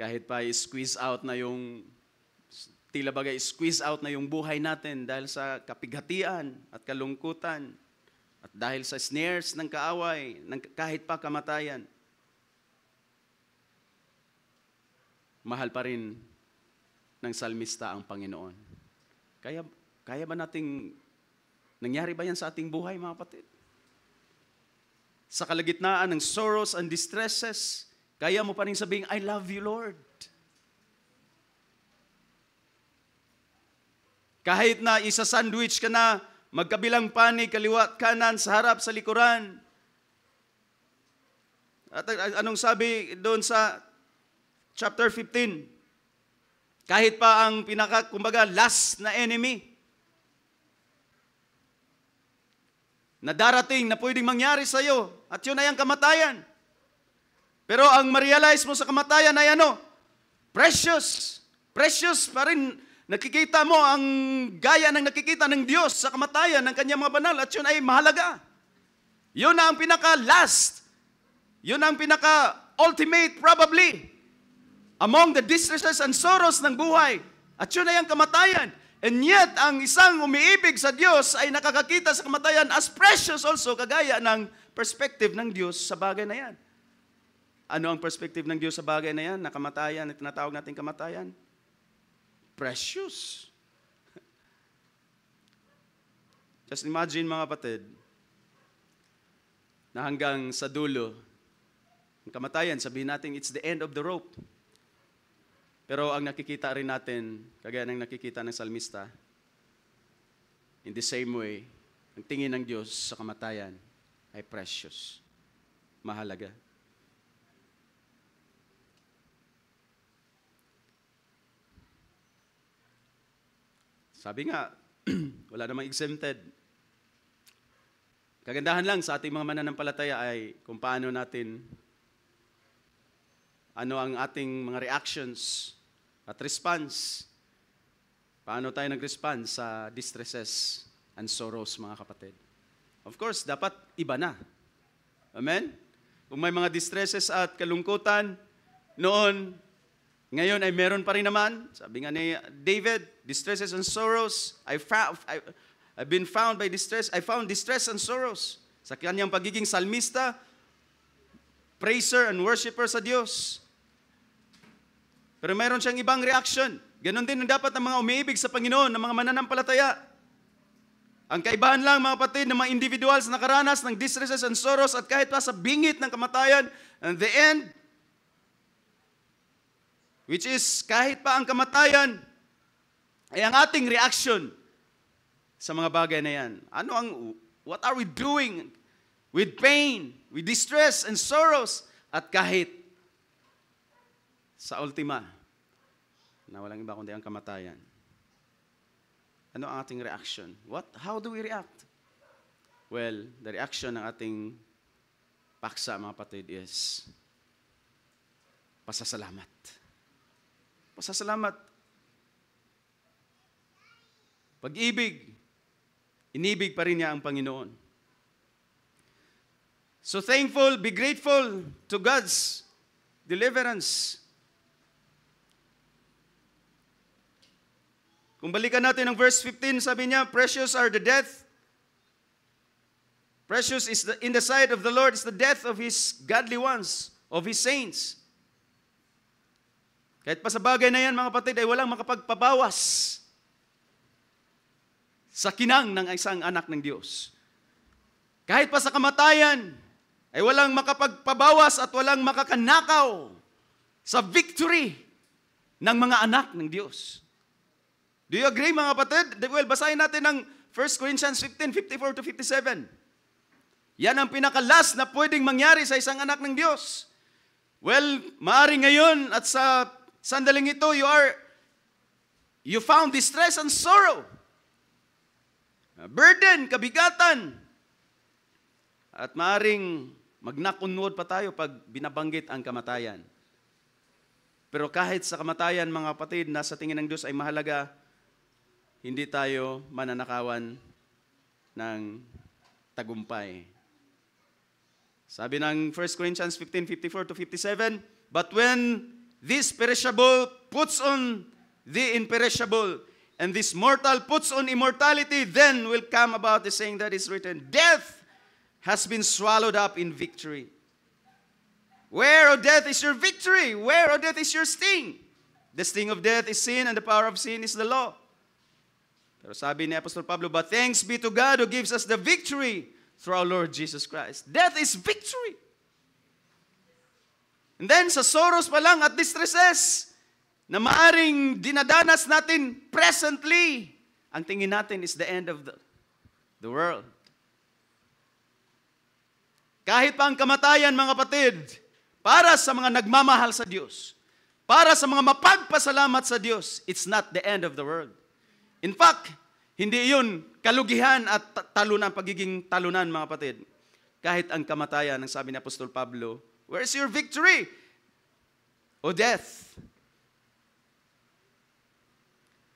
Speaker 1: Kahit pa i-squeeze out na yung tila bagay, squeeze out na yung buhay natin dahil sa kapighatian at kalungkutan at dahil sa snares ng kaaway, kahit pa kamatayan. Mahal pa rin ng salmista ang Panginoon. Kaya ba nating, nangyari ba yan sa ating buhay mga kapatid? Sa kalagitnaan ng sorrows and distresses, kaya mo pa rin sabihin, I love you, Lord. Kahit na isa-sandwich ka na, magkabilang panig, kaliwa, kanan, sa harap, sa likuran. At anong sabi doon sa chapter 15? Kahit pa ang kumbaga, last na enemy na darating na pwedeng mangyari sa iyo, at yun ay ang kamatayan. Pero ang ma-realize mo sa kamatayan ay ano? Precious. Precious pa rin. Nakikita mo ang gaya ng nakikita ng Diyos sa kamatayan ng kanyang mga banal at yun ay mahalaga. Yun na ang pinaka-last. Yun ang pinaka-ultimate probably among the distresses and sorrows ng buhay. At yun ay ang kamatayan. And yet, ang isang umiibig sa Diyos ay nakakakita sa kamatayan as precious also, kagaya ng perspective ng Diyos sa bagay na yan. Ano ang perspective ng Diyos sa bagay na yan, na kamatayan, na tinatawag natin kamatayan? Precious. Just imagine mga kapatid, na hanggang sa dulo, ang kamatayan, sabihin natin, it's the end of the rope. Pero ang nakikita rin natin, kagaya ng nakikita ng salmista, in the same way, ang tingin ng Diyos sa kamatayan ay precious, mahalaga. Sabi nga, wala namang exempted. Kagandahan lang sa ating mga mananampalataya ay kung paano natin, ano ang ating mga reactions at response. Paano tayo nag-respond sa distresses and sorrows, mga kapatid. Of course, dapat iba na. Amen? Kung may mga distresses at kalungkutan, noon, ngayon ay meron pa rin naman. Sabi nga ni David, distresses and sorrows, I've been found by distress. I found distress and sorrows. Sa kanyang pagiging salmista, praiser and worshiper sa Diyos. Pero meron siyang ibang reaction. Ganon din ang dapat ng mga umiibig sa Panginoon, ng mga mananampalataya. Ang kaibahan lang, mga kapatid, ng mga individuals na nakaranas ng distresses and sorrows at kahit pa sa bingit ng kamatayan, and the end, which is kahit pa ang kamatayan, ay ang ating reaction sa mga bagay na yan. What are we doing with pain, with distress and sorrows, at kahit sa ultima, na walang iba kundi ang kamatayan. Ano ang ating reaction? How do we react? Well, the reaction ng ating paksa, mga kapatid, is pasasalamat. Pasasalamat. Pag-ibig, inibig pa rin niya ang Panginoon. So thankful, be grateful to God's deliverance. Kung balikan natin ang verse 15, sabi niya, precious are the death. Precious is in the sight of the Lord is the death of His godly ones, of His saints. Kahit pa sa bagay na yan, mga kapatid, ay walang makapagpabawas sa kinang ng isang anak ng Diyos. Kahit pa sa kamatayan, ay walang makapagpabawas at walang makakanakaw sa victory ng mga anak ng Diyos. Do you agree, mga kapatid? Well, basahin natin ng 1 Corinthians 15:54 to 57. Yan ang pinakalas na pwedeng mangyari sa isang anak ng Diyos. Well, maaari ngayon at sa sandaling ito, you found distress and sorrow, burden, kabigatan, at maaring magnakunod pa tayo pag binabanggit ang kamatayan. Pero kahit sa kamatayan, mga kapatid, na sa tingin ng Diyos ay mahalaga, hindi tayo mananakawan ng tagumpay. Sabi ng 1 Corinthians 15:54 to 57, but when this perishable puts on the imperishable, and this mortal puts on immortality, then will come about the saying that is written, death has been swallowed up in victory. Where, O death, is your victory? Where, O death, is your sting? The sting of death is sin, and the power of sin is the law. Pero sabi ni Apostol Pablo, but thanks be to God who gives us the victory through our Lord Jesus Christ. Death is victory. And then sa sorrows pa lang at distresses na maaring dinadanas natin presently, ang tingin natin is the end of the world. Kahit pa ang kamatayan, mga kapatid, para sa mga nagmamahal sa Diyos, para sa mga mapagpasalamat sa Diyos, it's not the end of the world. In fact, hindi yun kalugihan at talunan, pagiging talunan, mga kapatid. Kahit ang kamatayan, ang sabi ni Apostol Pablo, where's your victory, O death?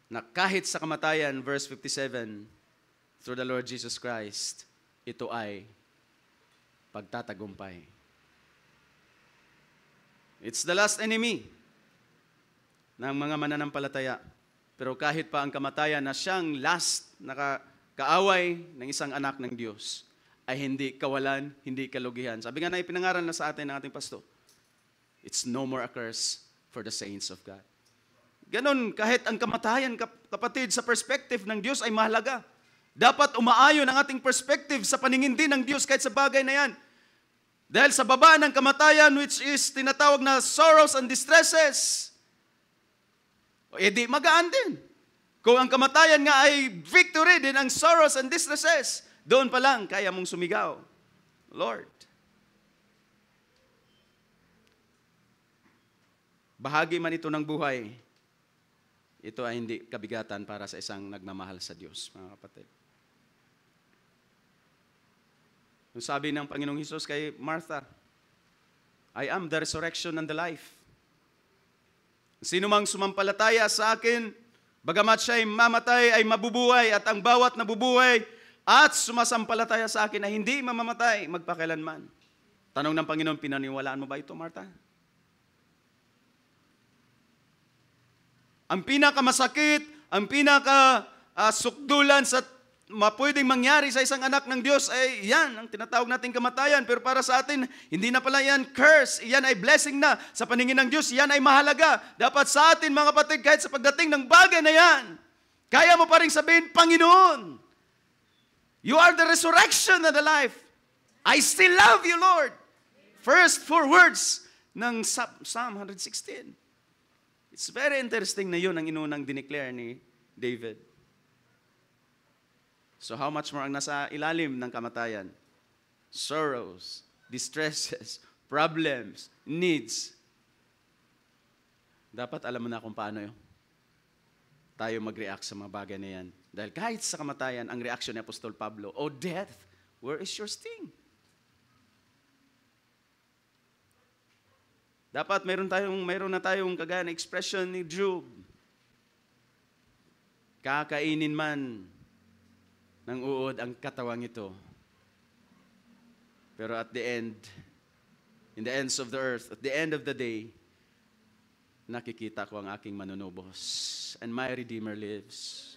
Speaker 1: Na kahit sa kamatayan, verse 57, through the Lord Jesus Christ, ito ay pagtatagumpay. It's the last enemy ng mga mananampalataya. Pero kahit pa ang kamatayan na siyang last na kaaway ng isang anak ng Diyos, ay hindi kawalan, hindi kalugihan. Sabi nga na ipinangaral na sa atin ng ating pastor, it's no more a curse for the saints of God. Ganon, kahit ang kamatayan, kapatid, sa perspective ng Diyos ay mahalaga. Dapat umaayon ang ating perspective sa paningin din ng Diyos kahit sa bagay na yan. Dahil sa baba ng kamatayan, which is tinatawag na sorrows and distresses, di magaan din. Kung ang kamatayan nga ay victory din, ang sorrows and distresses, doon pa lang kaya mong sumigaw, Lord. Bahagi man ito ng buhay, ito ay hindi kabigatan para sa isang nagmamahal sa Diyos, mga kapatid. Yung sabi ng Panginoong Hesus kay Martha, I am the resurrection and the life. Sino mang sumampalataya sa akin, bagamat siya ay mamatay, ay mabubuhay, at ang bawat nabubuhay at sumasampalataya sa akin ay hindi mamamatay magpakailanman. Tanong ng Panginoon, pinaniwalaan mo ba ito, Martha? Ang pinakamasakit, ang pinakasukdulan sa pwedeng mangyari sa isang anak ng Diyos ay yan, ang tinatawag nating kamatayan. Pero para sa atin, hindi na pala yan curse. Yan ay blessing na. Sa paningin ng Diyos, yan ay mahalaga. Dapat sa atin, mga kapatid, kahit sa pagdating ng bagay na yan, kaya mo pa rin sabihin, Panginoon, you are the resurrection and the life. I still love you, Lord. First four words ng Psalm 116. It's very interesting na yun ang inunang dineclare ni David. So how much more ang nasa ilalim ng kamatayan? Sorrows, distresses, problems, needs. Dapat alam mo na kung paano tayo mag-react sa mga bagay na yan. Dahil kahit sa kamatayan, ang reaction ni Apostol Pablo, O death, where is your sting? Dapat mayroon na tayong kagaya na expression ni Job. Kakainin man ng uod ang katawang ito. Pero at the end, in the ends of the earth, at the end of the day, nakikita ko ang aking manunubos. And my Redeemer lives.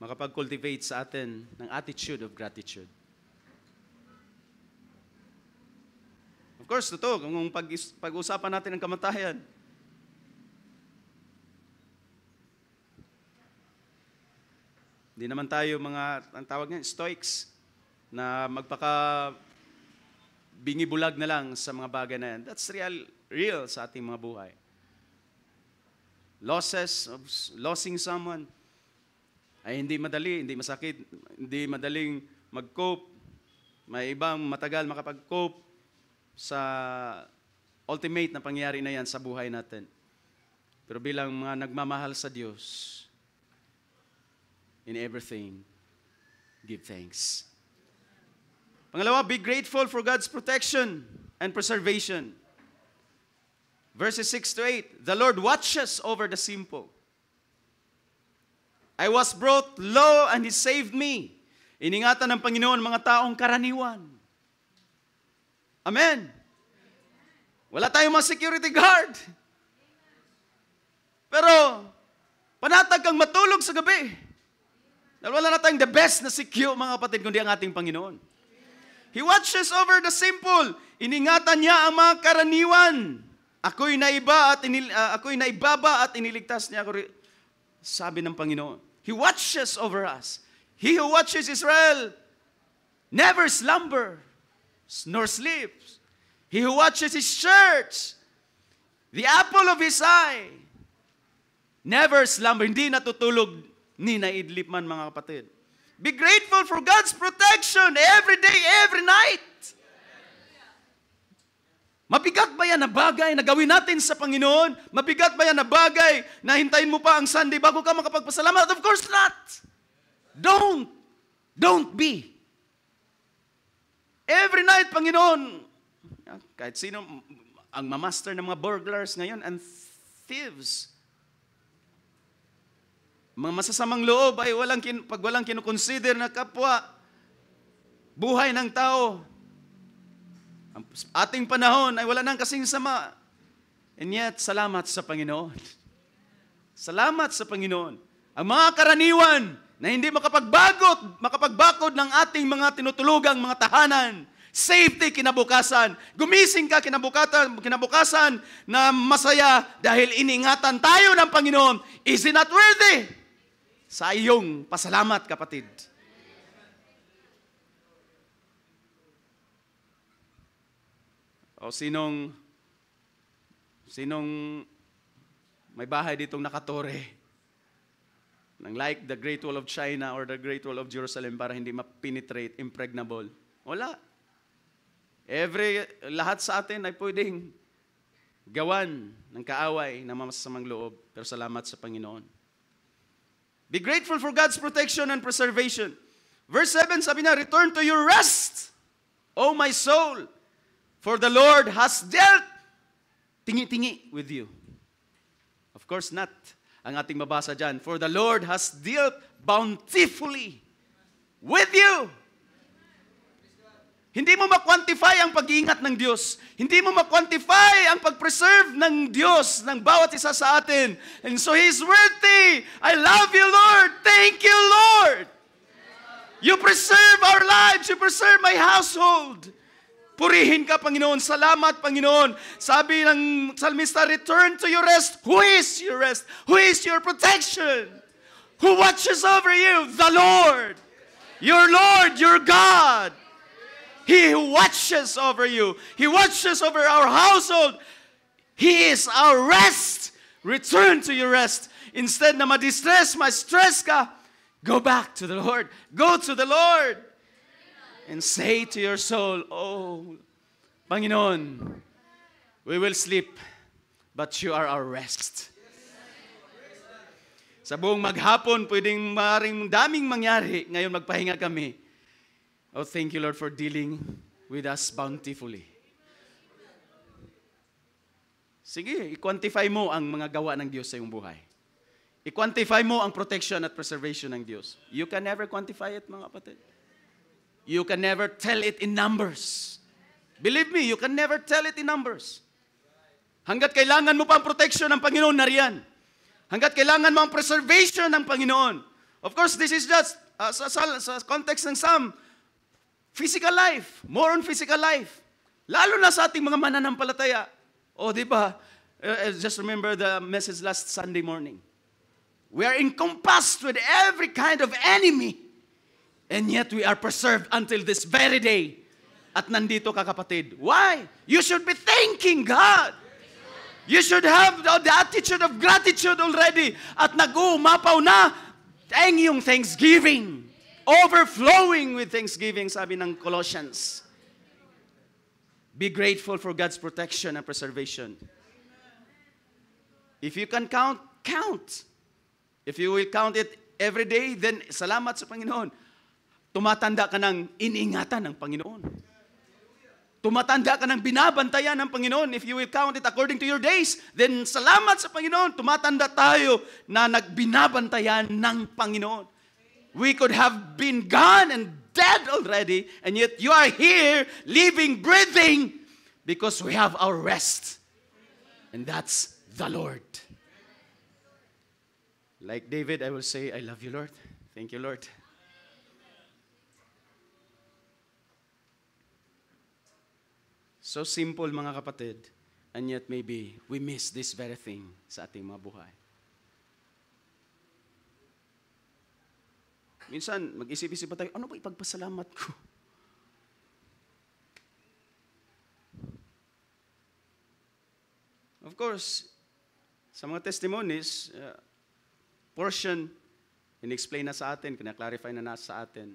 Speaker 1: makapag-cultivate sa atin ng attitude of gratitude. Of course, totoo, kung pag-usapan natin ang kamatayan, hindi naman tayo ang tawag niyan, stoics, na bingi-bulag na lang sa mga bagay na yan. That's real sa ating mga buhay. Losing someone, ay hindi madali, hindi masakit, hindi madaling mag-cope. May ibang matagal makapag-cope sa ultimate na pangyayari na yan sa buhay natin. Pero bilang mga nagmamahal sa Diyos, in everything, give thanks. Pangalawa, be grateful for God's protection and preservation. Verses 6 to 8, the Lord watches over the simple. I was brought low and He saved me. Iningatan ng Panginoon mga taong karaniwan. Amen. Wala tayong mga security guard. Pero, panatag kang matulog sa gabi. Dahil wala na tayong the best na secure, mga kapatid, kundi ang ating Panginoon. He watches over the simple. Iningatan niya ang mga karaniwan. Ako'y naibaba at iniligtas niya ako. Sabi ng Panginoon. He watches over us. He who watches Israel never slumber nor sleeps. He who watches His church, the apple of His eye, never slumber. Hindi natutulog ni naidlip man, mga kapatid. Be grateful for God's protection every day, every night. Mabigat ba yan na bagay na gawin natin sa Panginoon? Mabigat ba yan na bagay na hintayin mo pa ang Sunday bago ka makapagpasalamat? Of course not. Don't be. Every night, Panginoon, kahit sino, ang mamaster ng mga burglars ngayon, and thieves, mga masasamang loob ay pag walang kinukonsider na kapwa, buhay ng tao, ang ating panahon ay wala nang kasing sama. And yet, salamat sa Panginoon. Salamat sa Panginoon. Ang mga karaniwan na hindi makapagbakod ng ating mga tinutulugang mga tahanan, safety kinabukasan, gumising ka kinabukasan na masaya dahil iningatan tayo ng Panginoon, is it not worthy? Sa iyong pasalamat, kapatid. O sinong may bahay ditong nakatore ng like the Great Wall of China or the Great Wall of Jerusalem para hindi ma-penetrate, impregnable? Wala. Lahat sa atin ay pwedeng gawan ng kaaway na masasamang loob, pero salamat sa Panginoon. Be grateful for God's protection and preservation. Verse 7, sabi na, return to your rest, O my soul, for the Lord has dealt tingi-tingi with you. Of course not. Ang ating mabasa dyan, for the Lord has dealt bountifully with you. Hindi mo ma-quantify ang pag-iingat ng Diyos. Hindi mo ma-quantify ang pag-preserve ng Diyos ng bawat isa sa atin. And so He's worthy. I love you, Lord. Thank you, Lord. You preserve our lives. You preserve my household. Purihin ka, Panginoon. Salamat, Panginoon. Sabi ng psalmista, return to your rest. Who is your rest? Who is your protection? Who watches over you? The Lord. Your God. He who watches over you. He watches over our household. He is our rest. Return to your rest. Instead na ma-distress, ma-stress ka, go back to the Lord. Go to the Lord. And say to your soul, oh, Panginoon, we will sleep, but you are our rest. Sa buong maghapon, pwedeng daming mangyari. Ngayon magpahinga kami. Oh, thank you, Lord, for dealing with us bountifully. Sige, i-quantify mo ang mga gawa ng Diyos sa iyong buhay. I-quantify mo ang protection at preservation ng Diyos. You can never quantify it, mga kapatid. You can never tell it in numbers. Believe me, you can never tell it in numbers. Hanggat kailangan mo pa ang protection ng Panginoon, nariyan. Hanggat kailangan mo ang preservation ng Panginoon, Of course, this is just, sa context ng Psalm, physical life, more on physical life. Lalo na sa ating mga mananampalataya. O, di ba? Just remember the message last Sunday morning. We are encompassed with every kind of enemy. And yet we are preserved until this very day. At nandito ka, kapatid. Why? You should be thanking God. You should have the attitude of gratitude already. At nag-uumapaw na ang iyong thanksgiving. Overflowing with thanksgiving, sabi ng Colossians. Be grateful for God's protection and preservation. If you can count, count. If you will count it every day, then salamat sa Panginoon. Tumatanda ka ng iniingatan ng Panginoon. Tumatanda ka ng binabantayan ng Panginoon. If you will count it according to your days, then salamat sa Panginoon. Tumatanda tayo na nagbinabantayan ng Panginoon. We could have been gone and dead already, and yet you are here, living, breathing, because we have our rest. And that's the Lord. Like David, I will say, I love you, Lord. Thank you, Lord. So simple, mga kapatid, and yet maybe we miss this very thing sa ating mga buhay. Minsan, mag-isip-isip pa tayo, ano ba ipagpasalamat ko? Of course, sa mga testimonies, portion, in-explain na sa atin, kina-clarify na sa atin.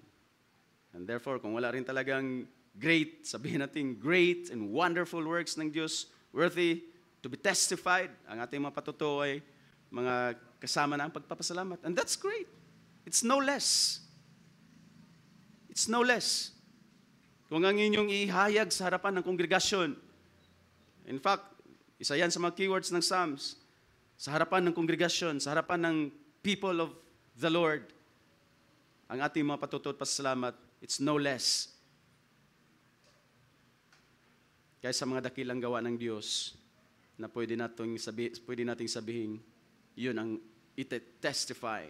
Speaker 1: And therefore, kung wala rin talagang great, sabihin natin, great and wonderful works ng Diyos, worthy to be testified, ang ating mga patutuo ay mga kasama na ang pagpapasalamat. And that's great. It's no less. It's no less. Kung ang inyong ihayag sa harapan ng kongregasyon, in fact, isa yan sa mga keywords ng Psalms, sa harapan ng kongregasyon, sa harapan ng people of the Lord, ang ating mga patutuo at pasasalamat, it's no less kaysa mga dakilang gawa ng Diyos na pwede nating sabihin, yun ang ite-testify.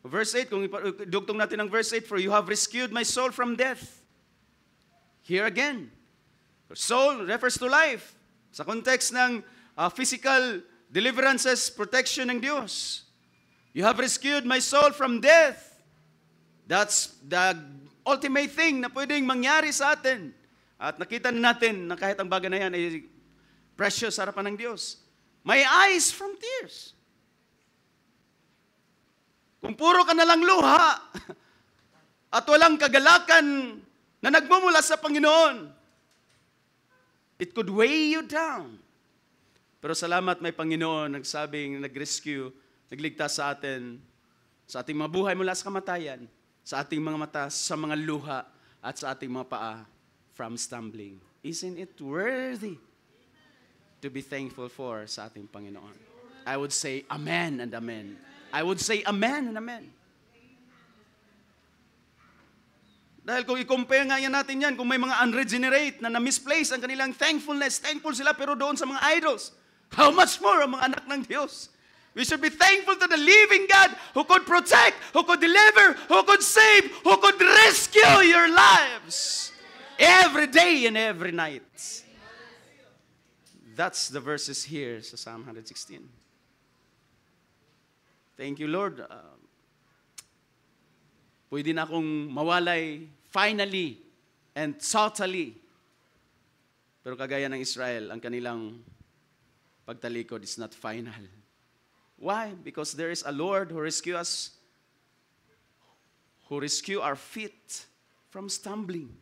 Speaker 1: Verse 8, kung dugtong natin ang verse 8, for you have rescued my soul from death. Here again, soul refers to life. Sa context ng physical deliverances, protection ng Diyos. You have rescued my soul from death. That's the ultimate thing na pwedeng mangyari sa atin. At nakita natin na kahit ang bagay na yan ay precious sa harapan ng Diyos. My eyes from tears. Kung puro ka na lang luha at walang kagalakan na nagmumula sa Panginoon, it could weigh you down. Pero salamat may Panginoon nagsabing, nag-rescue, nagligtas sa atin, sa ating mga buhay mula sa kamatayan, sa ating mga mata, sa mga luha, at sa ating mga paa from stumbling. Isn't it worthy to be thankful for sa ating Panginoon? I would say amen and amen. I would say amen and amen. Dahil kung i-compare nga yan natin yan, kung may mga unregenerate na misplace ang kanilang thankfulness, thankful sila pero doon sa mga idols, how much more ang mga anak ng Diyos? We should be thankful to the living God who could protect, who could deliver, who could save, who could rescue your lives every day and every night. That's the verses here sa Psalm 116. Thank you, Lord. Pwede na akong mawalay finally and totally. Pero kagaya ng Israel, ang kanilang pagtalikod is not final. Why? Because there is a Lord who rescue us, who rescue our feet from stumbling.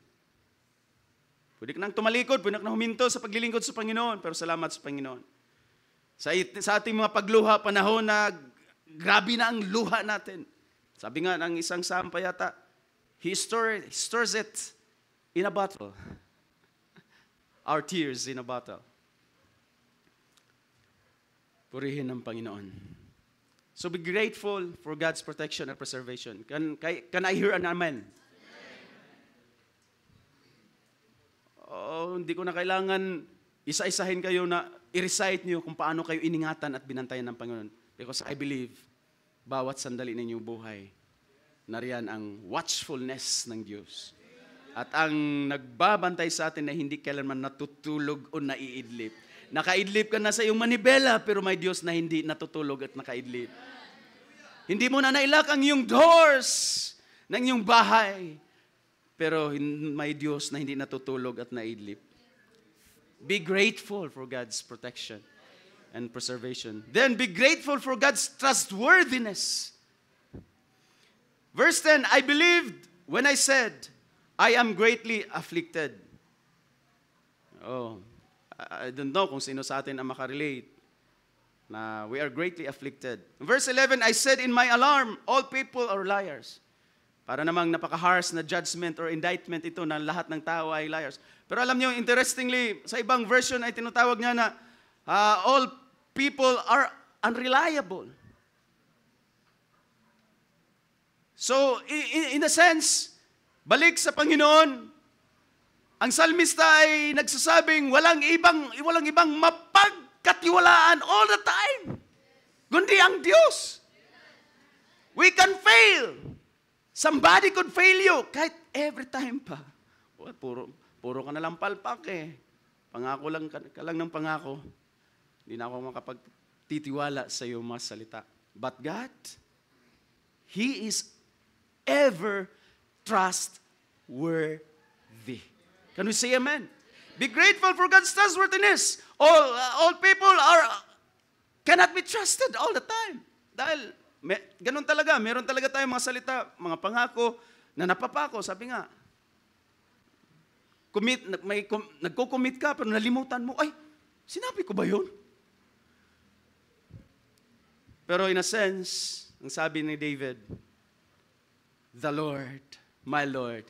Speaker 1: Pwede ka nang tumalikod, pwede ka nang huminto sa paglilingkod sa Panginoon, pero salamat sa Panginoon. Sa ating mga pagluha, panahon na grabe na ang luha natin. Sabi nga ng isang sampa yata, He stores it in a bottle. Our tears in a bottle. Purihin ng Panginoon. So be grateful for God's protection and preservation. Can I hear an amen? Oh, hindi ko na kailangan isa-isahin kayo na i-recite niyo kung paano kayo iningatan at binantayan ng Panginoon. Because I believe, bawat sandali ninyong buhay, nariyan ang watchfulness ng Diyos. At ang nagbabantay sa atin na hindi kailanman natutulog o naiidlip. Nakaidlip ka na sa iyong manibela, pero may Diyos na hindi natutulog at nakaidlip. Hindi mo na nailak ang iyong doors ng iyong bahay, pero may Diyos na hindi natutulog at naidlip. Be grateful for God's protection and preservation. Then be grateful for God's trustworthiness. Verse 10, I believed when I said, I am greatly afflicted. Oh, I don't know kung sino sa atin ang makarelate na we are greatly afflicted. Verse 11, I said in my alarm, all people are liars. Para namang napaka-harsh na judgment or indictment ito na lahat ng tao ay liars. Pero alam niyo, interestingly, sa ibang version ay tinatawag niya na all people are unreliable. So, in a sense, balik sa Panginoon, ang salmista ay nagsasabing walang ibang mapagkatiwalaan all the time, kundi ang Diyos. We can fail. Somebody could fail you kahit every time pa. Well, puro ka na lang palpak eh. Pangako lang ka lang ng pangako. Hindi na ako makapagtitiwala sa iyo mga salita. But God, He is ever trustworthy. Can we say amen? Be grateful for God's trustworthiness. All people cannot be trusted all the time. Dahil ganun talaga, meron talaga tayong mga salita, mga pangako na napapako. Sabi nga, nagko-commit ka pero nalimutan mo, ay, sinabi ko ba yun? Pero in a sense, ang sabi ni David, the Lord, my Lord,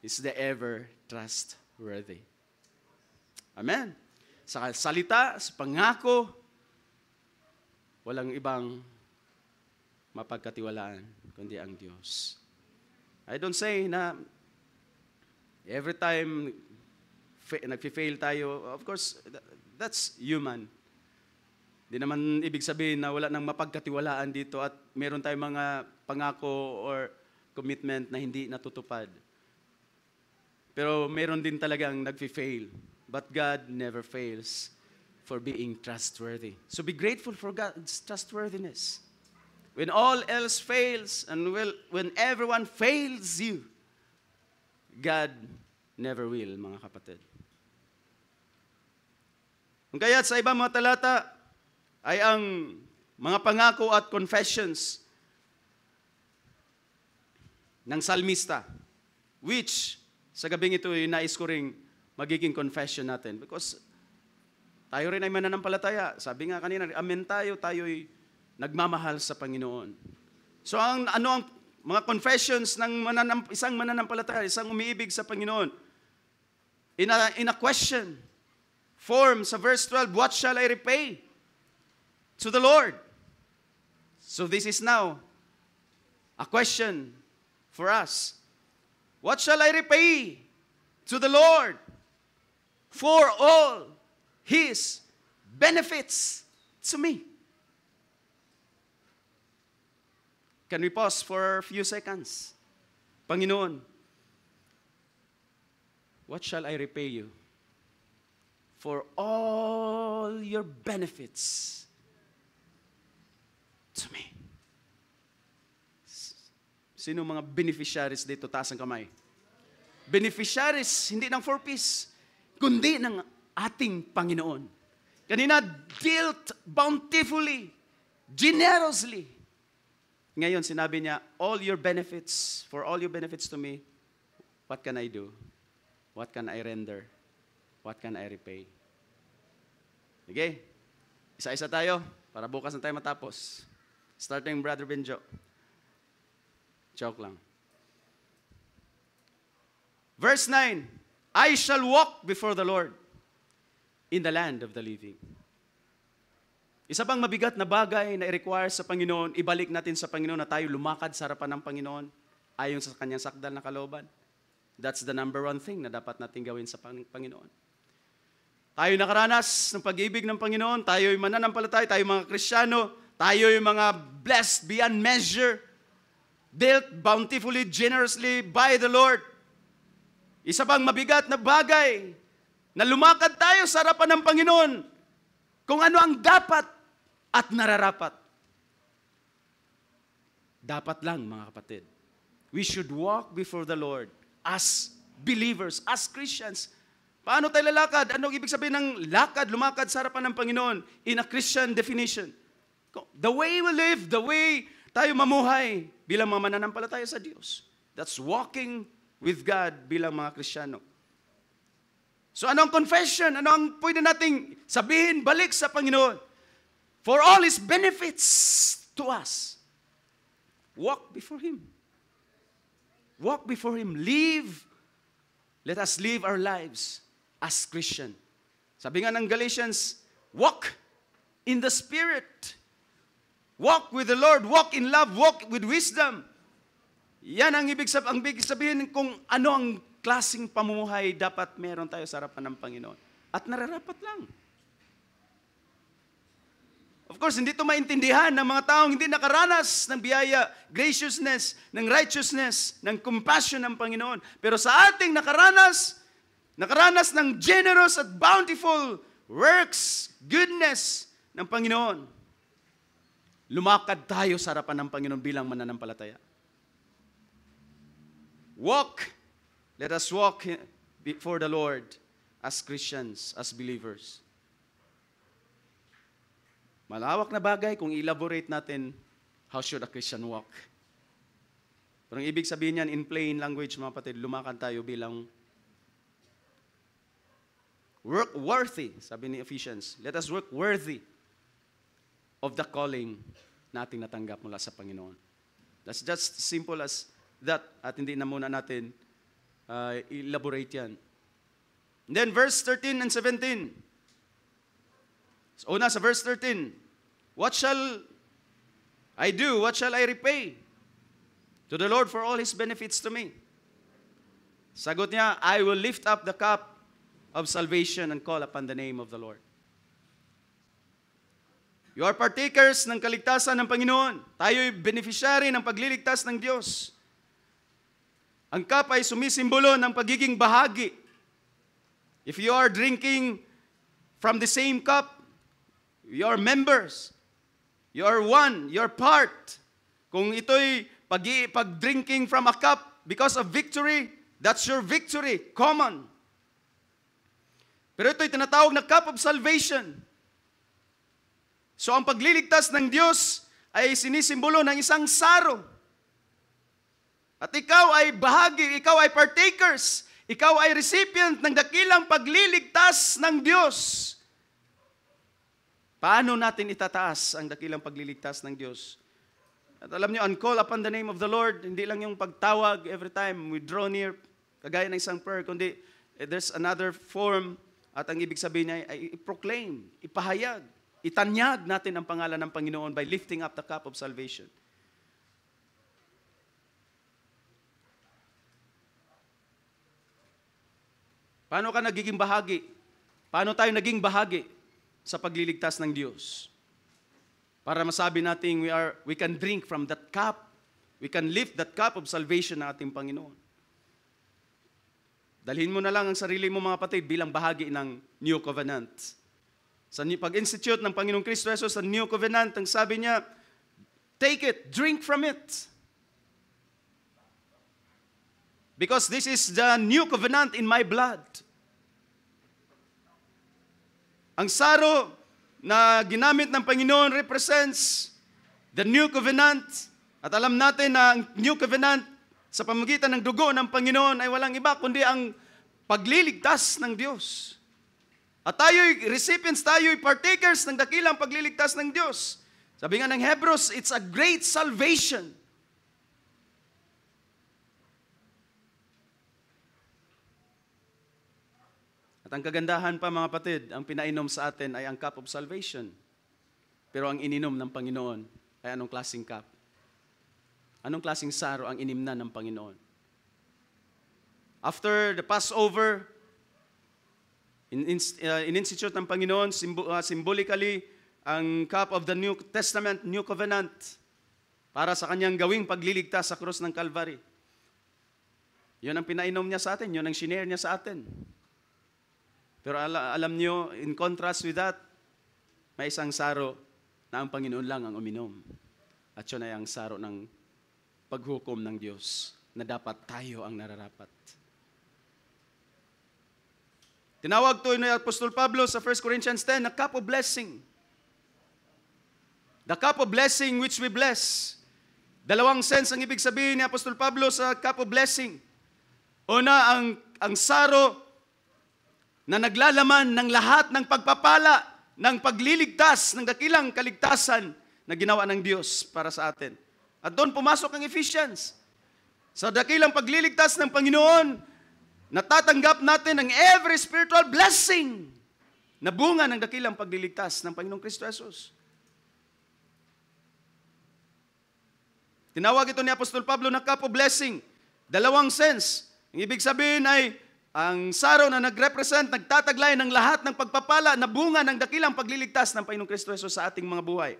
Speaker 1: is the ever trustworthy. Amen. Sa salita, sa pangako, walang ibang mapagkatiwalaan kundi ang Diyos. I don't say na every time nag-fail tayo, of course, that's human. Di naman ibig sabihin na wala nang mapagkatiwalaan dito at meron tayong mga pangako or commitment na hindi natutupad. Pero meron din talagang nag-fail. But God never fails for being trustworthy. So be grateful for God's trustworthiness. When all else fails and when everyone fails you, God never will, mga kapatid. Kung kaya't sa ibang mga talata ay ang mga pangako at confessions ng salmista, which sa gabing ito ay nais ko ring magiging confession natin. Because tayo rin ay mananampalataya. Sabi nga kanina, amen tayo'y nagmamahal sa Panginoon. So ano ang mga confessions ng isang mananampalataya, isang umiibig sa Panginoon? In a question form sa verse 12, what shall I repay to the Lord? So this is now a question for us. What shall I repay to the Lord for all His benefits to me? Can we pause for a few seconds? Panginoon, what shall I repay you for all your benefits to me? Sino mga beneficiaries dito? Taas ang kamay. Beneficiaries, hindi ng 4-piece, kundi ng ating Panginoon. Kanina, dealt bountifully, generously. Ngayon, sinabi niya, for all your benefits to me, what can I do? What can I render? What can I repay? Okay? Isa-isa tayo, para bukas na tayo matapos. Starting Brother Benjo. Joke lang. Verse 9, I shall walk before the Lord in the land of the living. Isa bang mabigat na bagay na i-require sa Panginoon, ibalik natin sa Panginoon na tayo lumakad sa harapan ng Panginoon ayon sa kanyang sakdal na kalooban? That's the number one thing na dapat natin gawin sa Panginoon. Tayo nakaranas ng pag-ibig ng Panginoon, tayo'y mananampalataya, tayo mga Kristiyano, tayo'y mga blessed beyond measure, dealt bountifully, generously by the Lord. Isa pang mabigat na bagay na lumakad tayo sa harapan ng Panginoon kung ano ang dapat at nararapat. Dapat lang, mga kapatid. We should walk before the Lord as believers, as Christians. Paano tayo lalakad? Ano ibig sabihin ng lakad, lumakad sa harapan ng Panginoon in a Christian definition? The way we live, the way tayo mamuhay bilang mga mananampalataya sa Diyos. That's walking with God bilang mga Kristiyano. So ano ang confession? Ano ang pwede nating sabihin balik sa Panginoon? For all His benefits to us. Walk before Him. Walk before Him. Let us live our lives as Christian. Sabi nga ng Galatians, walk in the Spirit. Walk with the Lord. Walk in love. Walk with wisdom. Yan ang ibig sabihin kung ano ang klaseng pamumuhay dapat meron tayo sa harapan ng Panginoon. At nararapat lang. Of course, hindi ito maintindihan ng mga taong hindi nakaranas ng biyaya, graciousness, ng righteousness, ng compassion ng Panginoon. Pero sa ating nakaranas ng generous at bountiful works, goodness ng Panginoon, lumakad tayo sa harapan ng Panginoon bilang mananampalataya. Let us walk before the Lord as Christians, as believers. Malawak na bagay kung elaborate natin, how should a Christian walk? Pero ang ibig sabihin niyan, in plain language, mga kapatid, lumakad tayo bilang work worthy, sabi ni Ephesians. Let us work worthy of the calling na ating natanggap mula sa Panginoon. That's just simple as that. At hindi na muna natin elaborate yan. And then verse 13 and 17. So, una sa verse 13. What shall I do? What shall I repay to the Lord for all His benefits to me? Sagot niya, I will lift up the cup of salvation and call upon the name of the Lord. You are partakers ng kaligtasan ng Panginoon. Tayo'y beneficiary ng pagliligtas ng Diyos. Ang cup ay sumisimbolo ng pagiging bahagi. If you are drinking from the same cup, you are members. You are one. You are part. Kung ito'y pag-drinking from a cup because of victory, that's your victory. Common. Pero ito'y tinatawag na cup of salvation. So ang pagliligtas ng Diyos ay sinisimbolo ng isang saro. At ikaw ay bahagi, ikaw ay partakers, ikaw ay recipient ng dakilang pagliligtas ng Diyos. Paano natin itataas ang dakilang pagliligtas ng Diyos? At alam niyo, call upon the name of the Lord, hindi lang yung pagtawag every time we draw near, kagaya ng isang prayer, kundi there's another form at ang ibig sabihin niya ay i-proclaim, ipahayag, itanyag natin ang pangalan ng Panginoon by lifting up the cup of salvation. Paano ka nagiging bahagi? Paano tayo naging bahagi sa pagliligtas ng Diyos? Para masabi natin we can drink from that cup. We can lift that cup of salvation ng ating Panginoon. Dalhin mo na lang ang sarili mo, mga kapatid, bilang bahagi ng New Covenant. Sa pag-institute ng Panginoong Kristo Jesus sa New Covenant, ang sabi niya, take it, drink from it. Because this is the new covenant in my blood. Ang saro na ginamit ng Panginoon represents the new covenant. At alam natin na ang new covenant sa pamamagitan ng dugo ng Panginoon ay walang iba kundi ang pagliligtas ng Diyos. At tayo'y recipients, tayo'y partakers ng dakilang pagliligtas ng Diyos. Sabi nga ng Hebrews, it's a great salvation. At ang kagandahan pa, mga kapatid, ang pinainom sa atin ay ang cup of salvation. Pero ang ininom ng Panginoon ay anong klaseng cup? Anong klaseng saro ang inimna ng Panginoon? After the Passover, In-institute ng Panginoon, symbolically, ang cup of the New Testament, New Covenant, para sa kanyang gawing pagliligtas sa krus ng Calvary. Yun ang pinainom niya sa atin, yun ang shinare niya sa atin. Pero alam niyo, in contrast with that, may isang saro na ang Panginoon lang ang uminom. At yun ay ang saro ng paghukom ng Diyos na dapat tayo ang nararapat. Tinawag to ni Apostol Pablo sa 1 Corinthians 10 na cup of blessing. The cup of blessing which we bless. Dalawang sense ang ibig sabihin ni Apostol Pablo sa cup of blessing. Una, ang saro na naglalaman ng lahat ng pagpapala, ng pagliligtas, ng dakilang kaligtasan na ginawa ng Diyos para sa atin. At doon pumasok ang Ephesians. Sa dakilang pagliligtas ng Panginoon, natatanggap natin ang every spiritual blessing na bunga ng dakilang pagliligtas ng Panginoong Kristo Jesus. Tinawag ito ni Apostol Pablo na cup of blessing. Dalawang sense. Ang ibig sabihin ay ang saro na nagrepresent, nagtataglay ng lahat ng pagpapala na bunga ng dakilang pagliligtas ng Panginoong Kristo Jesus sa ating mga buhay.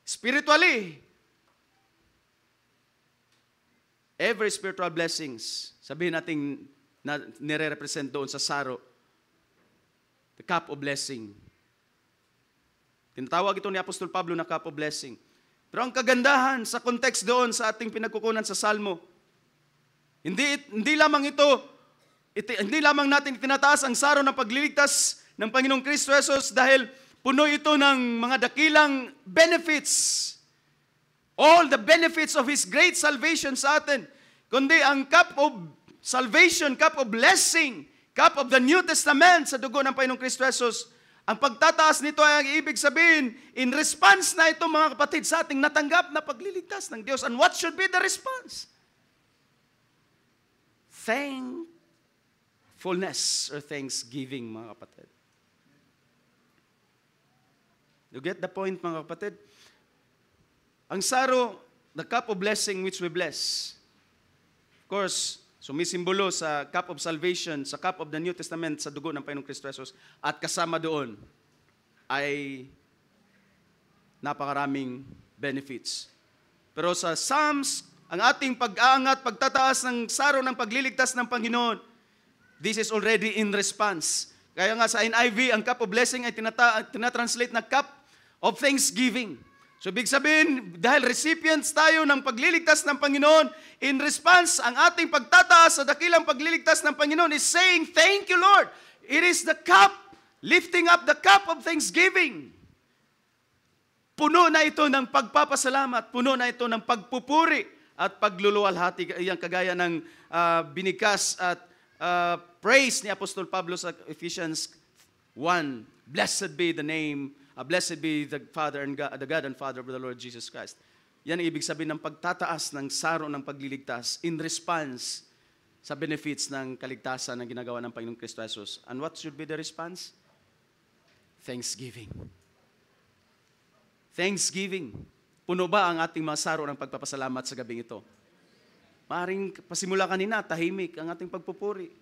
Speaker 1: Spiritually, every spiritual blessings, sabihin natin na nire-represent doon sa saro, the cup of blessing. Tinatawag ito ni Apostol Pablo na cup of blessing. Pero ang kagandahan sa context doon sa ating pinagkukunan sa Salmo, hindi lamang natin itinataas ang saro ng pagliligtas ng Panginoong Kristo Jesus dahil puno ito ng mga dakilang benefits. All the benefits of His great salvation sa atin. Kundi ang cup of salvation, cup of blessing, cup of the New Testament sa dugo ng Panginoong Kristo Jesus. Ang pagtataas nito ay ang ibig sabihin, in response na ito mga kapatid sa ating natanggap na pagliligtas ng Diyos. And what should be the response? Thankfulness or thanksgiving, mga kapatid. You get the point, mga kapatid? Ang saro, the cup of blessing which we bless. Of course, sumisimbolo sa cup of salvation, sa cup of the New Testament, sa dugo ng Panginoong Kristo Jesus. At kasama doon ay napakaraming benefits. Pero sa Psalms, ang ating pag-aangat, pagtataas ng saro ng pagliligtas ng Panginoon, this is already in response. Kaya nga sa NIV, ang cup of blessing ay tinatranslate na cup of thanksgiving. So, ibig sabihin, dahil recipients tayo ng pagliligtas ng Panginoon, in response, ang ating pagtataas sa dakilang pagliligtas ng Panginoon is saying, thank you, Lord. It is the cup, lifting up the cup of thanksgiving. Puno na ito ng pagpapasalamat, puno na ito ng pagpupuri at pagluluwalhati, yung kagaya ng binikas at praise ni Apostol Pablo sa Ephesians 1. Blessed be the name, blessed be the Father and God, the God and Father of the Lord Jesus Christ. Yan ang ibig sabihin ng pagtataas ng saro ng pagliligtas in response sa benefits ng kaligtasan na ginagawa ng Panginoong Kristo Jesus. And what should be the response? Thanksgiving. Thanksgiving. Puno ba ang ating mga saro ng pagpapasalamat sa gabing ito? Maaaring pasimula kanina, tahimik ang ating pagpupuri.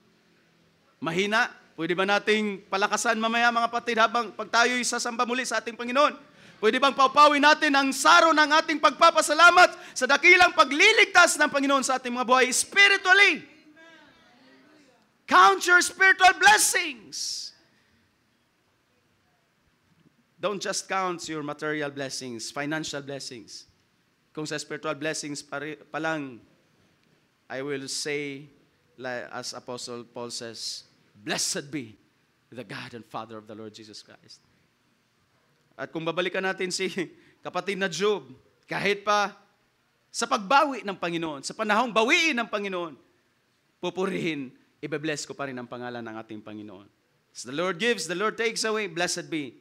Speaker 1: Mahina, pwede ba nating palakasan mamaya mga kapatid habang pag tayo'y sasamba muli sa ating Panginoon? Pwede bang paupawin natin ang saro ng ating pagpapasalamat sa dakilang pagliligtas ng Panginoon sa ating mga buhay spiritually? Count your spiritual blessings. Don't just count your material blessings, financial blessings. Kung sa spiritual blessings pa lang, I will say, as Apostle Paul says, blessed be the God and Father of the Lord Jesus Christ. At kung babalikan natin si kapatid na Job, kahit pa sa pagbawi ng Panginoon, sa panahong bawiin ng Panginoon, pupurihin, ibe-bless ko pa rin ang pangalan ng ating Panginoon. As the Lord gives, the Lord takes away, blessed be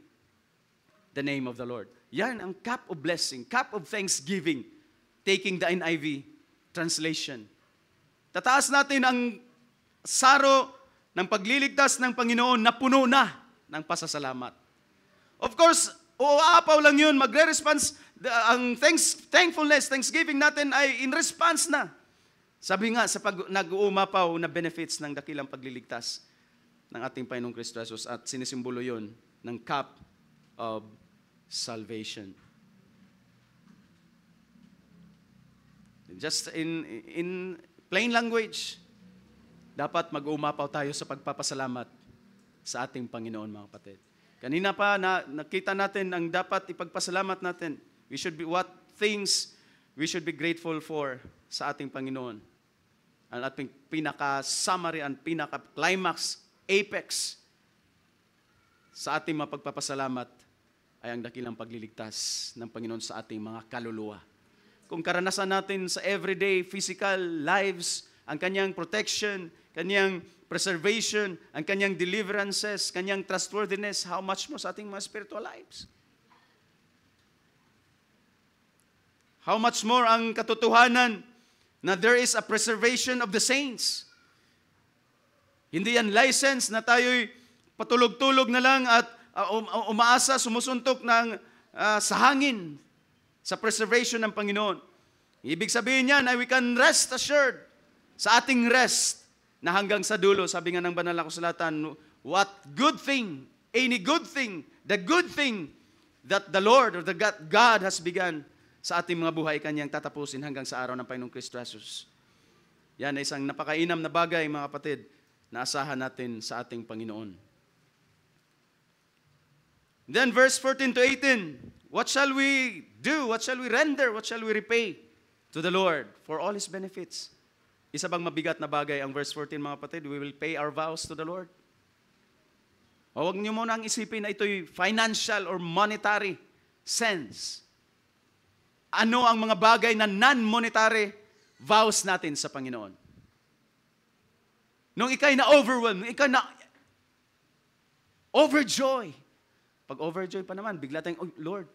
Speaker 1: the name of the Lord. Yan ang cup of blessing, cup of thanksgiving, taking the NIV translation. Tataas natin ang saro ng pagliligtas ng Panginoon na puno na ng pasasalamat. Of course, uaapaw lang yun, magre-response, ang thankfulness, thanksgiving natin ay in response na. Sabi nga, sa nag-uumapaw na benefits ng dakilang pagliligtas. ng ating Panginoong Kristo Jesus at sinisimbolo yun ng cup of salvation. Just in plain language, dapat mag-uumapaw tayo sa pagpapasalamat sa ating Panginoon, mga kapatid. Kanina pa nakita natin ang dapat ipagpasalamat natin. What things we should be grateful for sa ating Panginoon. Ang ating pinaka-summary, ang pinaka-climax, apex sa ating mapagpapasalamat ay ang dakilang pagliligtas ng Panginoon sa ating mga kaluluwa. Kung karanasan natin sa everyday physical lives, ang kanyang protection, kanyang preservation, ang kanyang deliverances, kanyang trustworthiness, how much more sa ating mga spiritual lives? How much more ang katotohanan na there is a preservation of the saints. Hindi yan license na tayo'y patulog-tulog na lang at umaasa, sumusuntok sa hangin sa preservation ng Panginoon. Ibig sabihin niyan ay we can rest assured sa ating rest na hanggang sa dulo. Sabi nga ng banal na kasulatan, what good thing, any good thing, the good thing that the Lord or the God has begun sa ating mga buhay, kanyang tatapusin hanggang sa araw ng Panginoong Kristo Jesus. Yan ay isang napakainam na bagay, mga kapatid, na asahan natin sa ating Panginoon. Then verse 14 to 18, what shall we do? What shall we render? What shall we repay to the Lord for all His benefits? Isa bang mabigat na bagay ang verse 14, mga kapatid? We will pay our vows to the Lord. O huwag niyo muna ang isipin na ito'y financial or monetary sense. Ano ang mga bagay na non-monetary vows natin sa Panginoon? Nung ika'y na-overwhelm, nung ika'y na-overjoy. Pag overjoy pa naman, bigla tayong, oh Lord,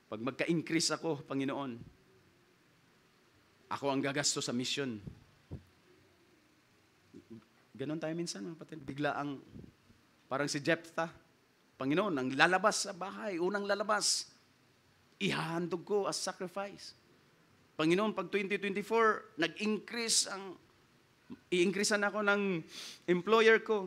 Speaker 1: pag magka-increase ako, Panginoon, ako ang gagasto sa mission. Ganon tayo minsan, mga kapatid. Bigla ang, parang si Jephthah, Panginoon, ang lalabas sa bahay, unang lalabas, ihahandog ko as sacrifice. Panginoon, pag 2024, i-increasean ako ng employer ko.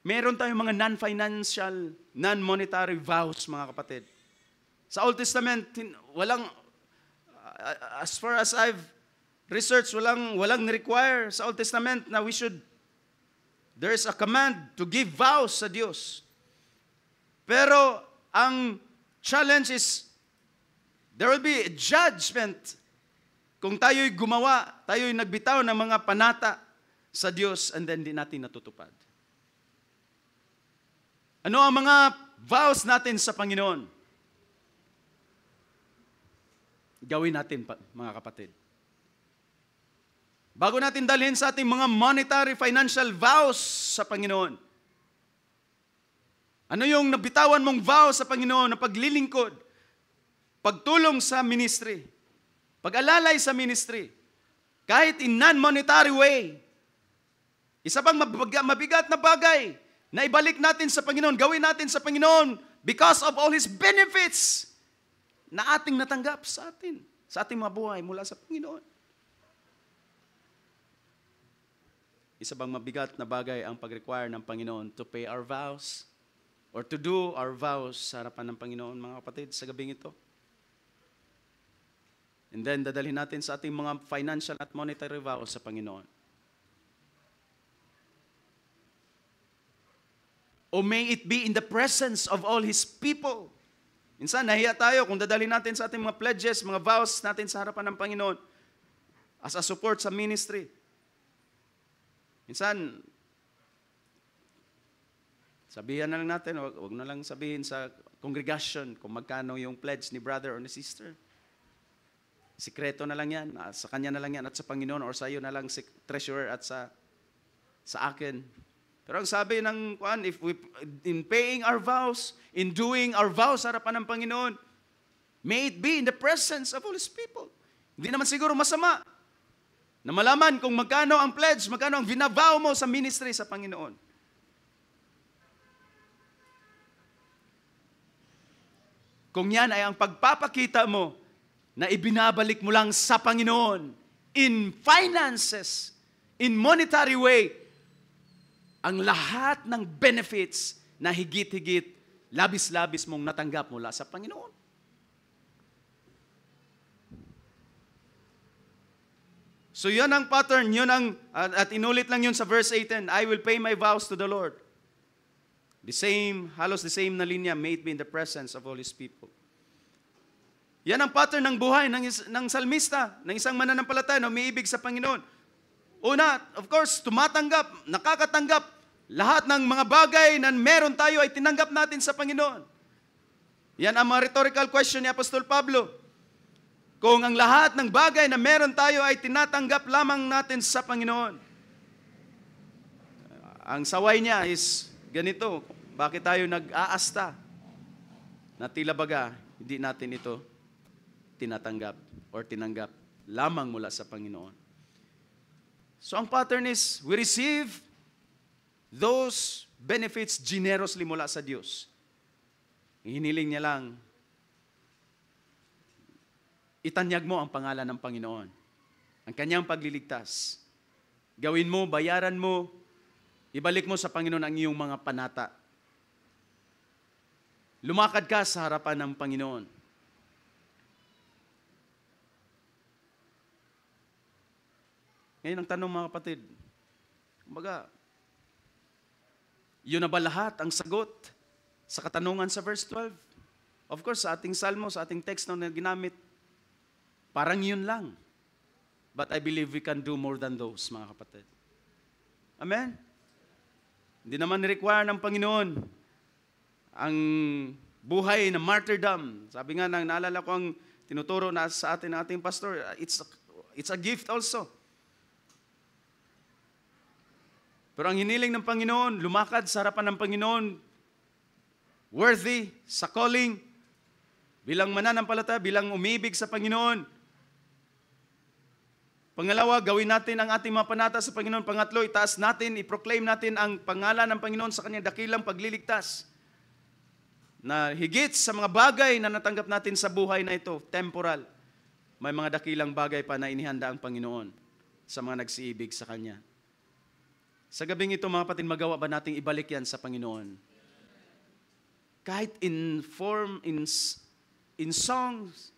Speaker 1: Meron tayong mga non-financial, non-monetary vows, mga kapatid. Sa Old Testament, as far as I've researched, walang require sa Old Testament na there is a command to give vows sa Diyos. Pero ang challenge is, there will be a judgment kung tayo'y nagbitaw ng mga panata sa Diyos and then di natin natutupad. Ano ang mga vows natin sa Panginoon? Gawin natin, mga kapatid. Bago natin dalhin sa ating mga monetary, financial vows sa Panginoon. Ano yung nabitawan mong vow sa Panginoon na paglilingkod, pagtulong sa ministry, pag-alalay sa ministry, kahit in non-monetary way. Isa pang mabigat na bagay na ibalik natin sa Panginoon, gawin natin sa Panginoon because of all His benefits na ating natanggap sa ating mga buhay mula sa Panginoon. Isa bang mabigat na bagay ang pag-require ng Panginoon to pay our vows or to do our vows sa harapan ng Panginoon, mga kapatid, sa gabing ito? And then, dadalhin natin sa ating mga financial at monetary vows sa Panginoon. O may it be in the presence of all His people. Minsan, nahiya tayo kung dadalhin natin sa ating mga pledges, mga vows natin sa harapan ng Panginoon as a support sa ministry. Minsan, sabihan na lang natin, wag na lang sabihin sa congregation kung magkano yung pledge ni brother or ni sister. Sikreto na lang yan, sa kanya na lang yan at sa Panginoon or sa iyo na lang si treasurer at sa akin. Pero ang sabi ng Kuan, in paying our vows, in doing our vows sa harapan ng Panginoon, may it be in the presence of all His people. Hindi naman siguro masama na malaman kung magkano ang pledge, magkano ang vinavow mo sa ministry sa Panginoon. Kung yan ay ang pagpapakita mo na ibinabalik mo lang sa Panginoon in finances, in monetary way, ang lahat ng benefits na higit-higit, labis-labis mong natanggap mula sa Panginoon. So yun ang pattern, yun ang, at inulit lang yun sa verse 18, I will pay my vows to the Lord. The same, halos the same na linya, made me in the presence of all His people. Yan ang pattern ng buhay ng salmista, ng isang mananampalataya na umiibig sa Panginoon. Una, of course, tumatanggap, nakakatanggap, lahat ng mga bagay na meron tayo ay tinanggap natin sa Panginoon. Yan ang mga rhetorical question ni Apostol Pablo. Kung ang lahat ng bagay na meron tayo ay tinatanggap lamang natin sa Panginoon. Ang saway niya is ganito, bakit tayo nag-aasta na tila baga hindi natin ito tinatanggap or tinanggap lamang mula sa Panginoon. So ang pattern is, we receive those benefits generously mula sa Diyos. Hiniling niya lang, itanyag mo ang pangalan ng Panginoon, ang kanyang pagliligtas. Gawin mo, bayaran mo, ibalik mo sa Panginoon ang iyong mga panata. Lumakad ka sa harapan ng Panginoon. Ngayon ang tanong mga kapatid, kumbaga, yun na ba lahat ang sagot sa katanungan sa verse 12? Of course, sa ating salmo, sa ating text na ginamit, parang yun lang. But I believe we can do more than those, mga kapatid. Amen? Hindi naman require ng Panginoon ang buhay na martyrdom. Sabi nga, naalala ko ang tinuturo na sa atin ng ating pastor, it's a gift also. Pero ang hiniling ng Panginoon, lumakad sa harapan ng Panginoon, worthy sa calling, bilang mananampalataya, bilang umibig sa Panginoon. Pangalawa, gawin natin ang ating mga panata sa Panginoon. Pangatlo, itaas natin, i-proclaim natin ang pangalan ng Panginoon sa kanyang dakilang pagliligtas. Na higit sa mga bagay na natanggap natin sa buhay na ito, temporal, may mga dakilang bagay pa na inihanda ang Panginoon sa mga nagsiibig sa Kanya. Sa gabing ito, mga kapatid, magawa ba nating ibalik yan sa Panginoon? Kahit in form, in songs,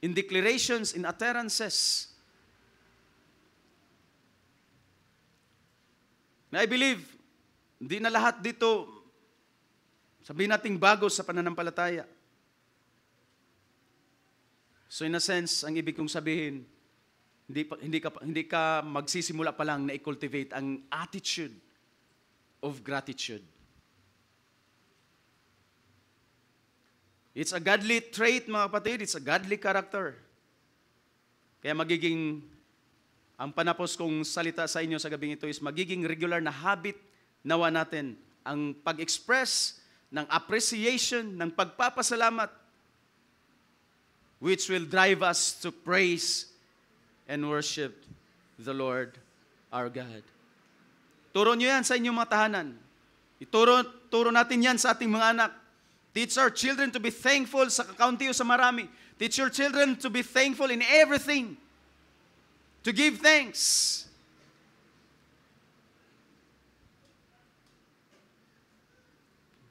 Speaker 1: in declarations, in utterances. Na I believe, hindi na lahat dito, sabihin nating bago sa pananampalataya. So in a sense, ang ibig kong sabihin, hindi ka magsisimula pa lang na i-cultivate ang attitude of gratitude. It's a godly trait, mga kapatid. It's a godly character. Kaya ang panapos kong salita sa inyo sa gabing ito is magiging regular na habit nawa natin ang pag-express ng appreciation, ng pagpapasalamat, which will drive us to praise and worship the Lord our God. Turo nyo yan sa inyong mga tahanan. Turo natin yan sa ating mga anak. Teach our children to be thankful sa kakaunti o sa marami. Teach your children to be thankful in everything. To give thanks.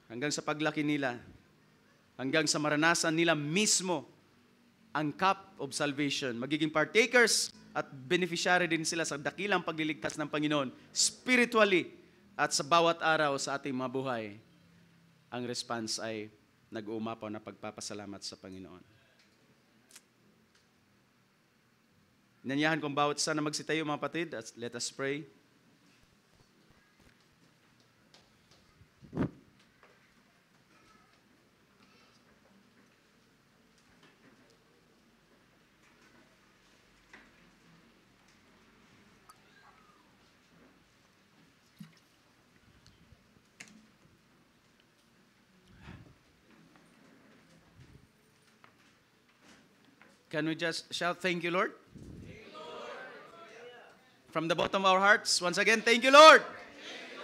Speaker 1: Hanggang sa paglaki nila, hanggang sa maranasan nila mismo ang cup of salvation. Magiging partakers at beneficiary din sila sa dakilang pagliligtas ng Panginoon, spiritually at sa bawat araw sa ating mga buhay. Ang response ay nag-uumapaw na pagpapasalamat sa Panginoon. Inanyahan kong bawat isa na magsitayo, mga kapatid. Let us pray. Can we just shout, thank you, Lord? Thank you, Lord. From the bottom of our hearts, once again, thank you, Lord. Thank you,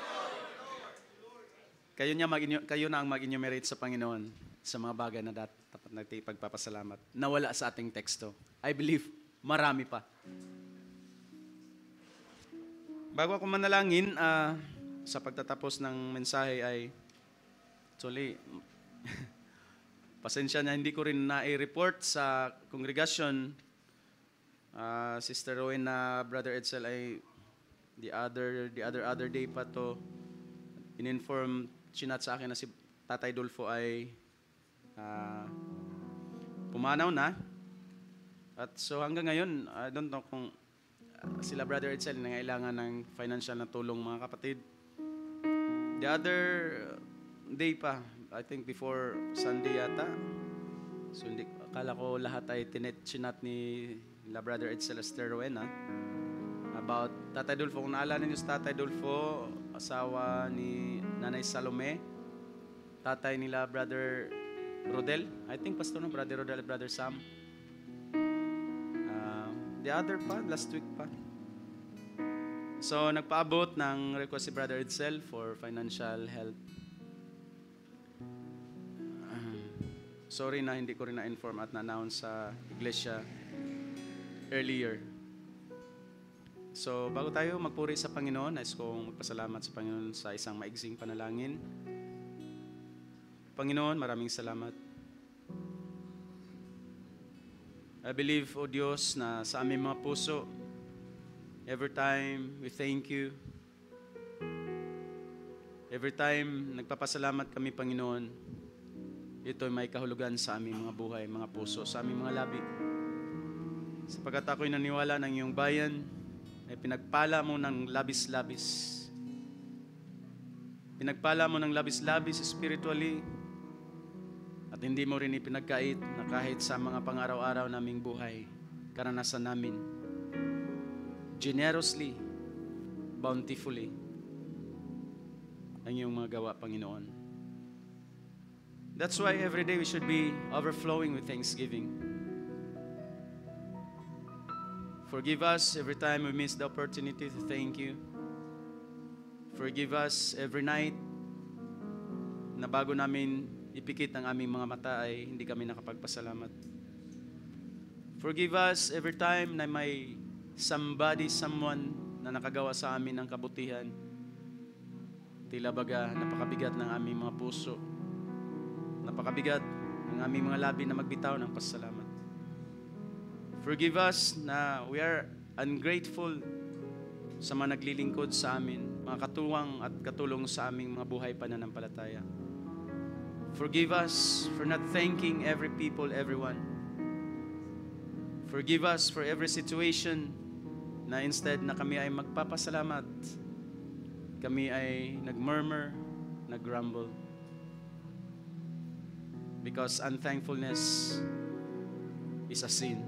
Speaker 1: Lord. kayo na ang mag-enumerate sa Panginoon sa mga bagay na dapat natin pagpapasalamat. Nawala sa ating teksto. I believe marami pa. Bago ako manalangin, sa pagtatapos ng mensahe ay, actually, pasensya na hindi ko rin na-report sa congregation. Sister Rowan na Brother Edsel ay the other day pa to in-inform, chinat sa akin na si Tatay Dulfo ay pumanaw na. At so hanggang ngayon, I don't know kung sila Brother Edsel nangailangan ng financial na tulong, mga kapatid. The other day pa, I think before Sunday yata, so akala ko lahat ay chinat ni la Brother Edsel Esther Rowena about Tatay Dulfo. Kung naalala niyo si Tatay Dulfo, asawa ni Nanay Salome, tatay nila Brother Rodel, I think pastor ng Brother Rodel, Brother Sam. The other pa, last week pa. So, nagpaabot ng request si Brother Edsel for financial help. Sorry na hindi ko rin na-inform at na-announce sa iglesia earlier. So, bago tayo magpuri sa Panginoon, nais kong magpasalamat sa Panginoon sa isang maigsing panalangin. Panginoon, maraming salamat. I believe, O Diyos, na sa aming mga puso, every time we thank you, every time nagpapasalamat kami, Panginoon, ito ay may kahulugan sa aming mga buhay, mga puso, sa aming mga labi. Sapagkat ako'y naniwala ng iyong bayan, ay pinagpala mo ng labis-labis. Pinagpala mo ng labis-labis spiritually, at hindi mo rin ipinagkait na kahit sa mga pang-araw-araw naming buhay, karanasan namin, generously, bountifully, ang iyong mga gawa, Panginoon. That's why every day we should be overflowing with thanksgiving. Forgive us every time we miss the opportunity to thank you. Forgive us every night na bago namin ipikit ang aming mga mata ay hindi kami nakapagpasalamat. Forgive us every time na may someone na nakagawa sa amin ng kabutihan. Tila baga napakabigat ng aming mga puso. Napakabigat ng aming mga labi na magbitaw ng pasalamat. Forgive us na we are ungrateful sa mga naglilingkod sa amin, mga katuwang at katulong sa aming mga buhay pananampalataya. Forgive us for not thanking every people, everyone. Forgive us for every situation na instead na kami ay magpapasalamat, kami ay nagmurmur, naggrumble. Because unthankfulness is a sin.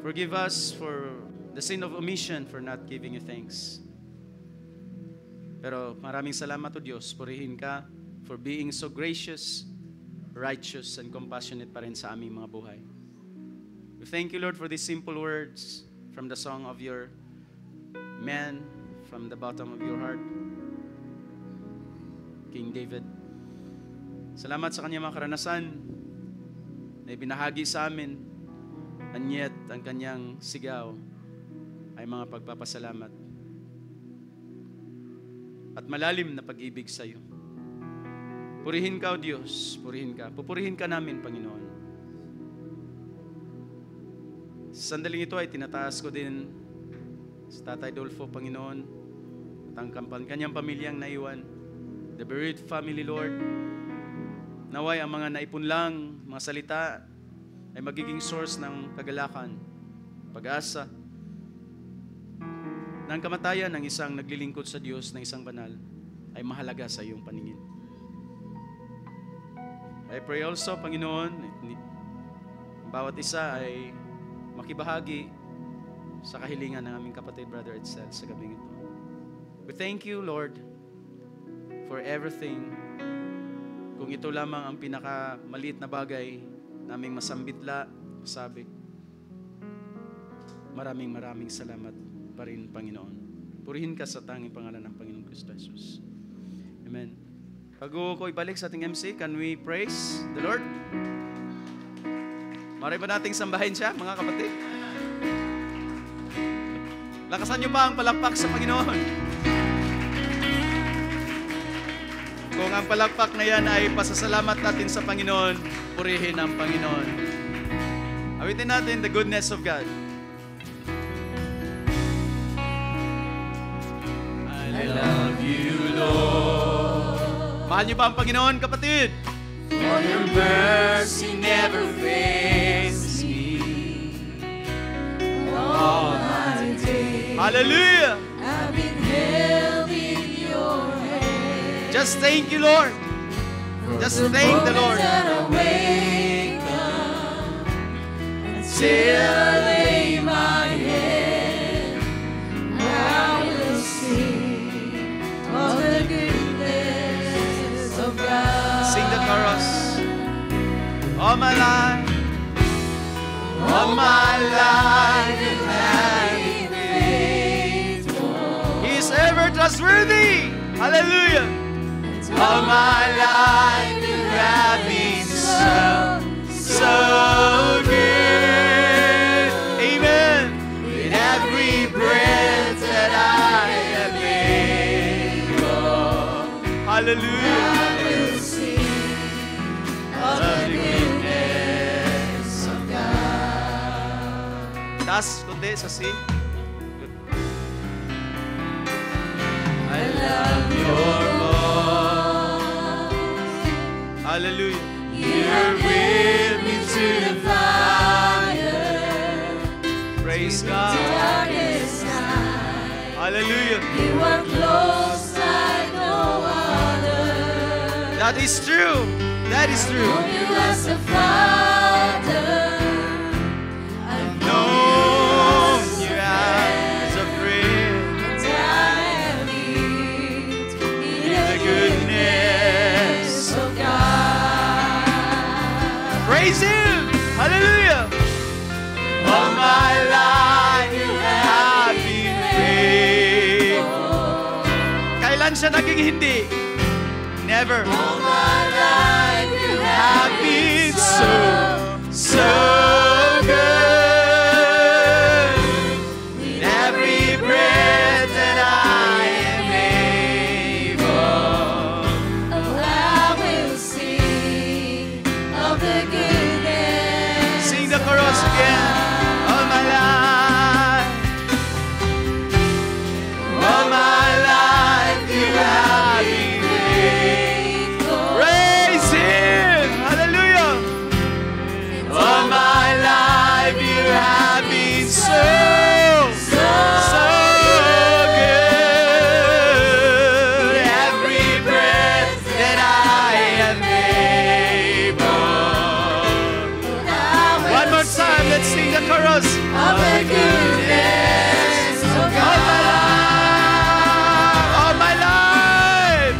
Speaker 1: Forgive us for the sin of omission for not giving you thanks. Pero maraming salamat, O Diyos, purihin ka for being so gracious, righteous, and compassionate pa rin sa aming mga buhay. We thank you, Lord, for these simple words from the song of your man, from the bottom of your heart, King David. Salamat sa kanyang mga karanasan na ibinahagi sa amin, and yet ang kanyang sigaw ay mga pagpapasalamat at malalim na pag-ibig sa iyo. Purihin ka, O Diyos, purihin ka. Pupurihin ka namin, Panginoon. Sa sandaling ito ay tinataas ko din sa Tatay Dulfo, Panginoon, at ang kanyang pamilyang naiwan, the bereaved family, Lord. Naway ang mga naipunlang, mga salita, ay magiging source ng kagalakan, pag-asa, ng kamatayan ng isang naglilingkod sa Diyos, ng isang banal, ay mahalaga sa iyong paningin. I pray also, Panginoon, bawat isa ay makibahagi sa kahilingan ng aming kapatid, Brother Edsel, sa gabing ito. We thank you, Lord, for everything. Kung ito lamang ang pinakamaliit na bagay naming masambitla, sabi, maraming salamat pa rin, Panginoon. Purihin ka sa tanging pangalan ng Panginoong Kristo Jesus. Amen. Bago ko ibalik sa ating MC, can we praise the Lord? Mari ba nating sambahin siya, mga kapatid? Lakasan niyo ba ang palakpak sa Panginoon? Kung ang palakpak na yan ay pasasalamat natin sa Panginoon, purihin ang Panginoon. Awitin natin the goodness of God. I love you, Lord. Mahal niyo ba ang Panginoon, kapatid? For your mercy never fails me all my days. Hallelujah! I've been held in your hand. Just thank you, Lord. Just thank the Lord. Until I lay my head, I will sing of the goodness of God. Sing the chorus. All my life, you have been faithful. He is ever trustworthy. Hallelujah. All my life you have been so good. Amen. In every breath that I am able. Hallelujah. I will sing of the goodness of God. Taas kundi sa C. I love your voice. Hallelujah. You're with me to the fire. Praise God. Darkest night. Hallelujah. You are close like no other. That is true. That is true. You as a father. I've known you as a friend. And I have lived in the goodness of God. Praise Him! Hallelujah! All my life you have been faithful. Kailan siya naging hindi? Never. All my life you have been so good. In every breath that I am able, oh, I will sing of the goodness. Sing the chorus again. All my life, all my life you have been faithful. Praise Him. Hallelujah. All my life you have been so good. Every breath that I am able. One more time, let's sing the chorus. Of the goodness of God. All my life,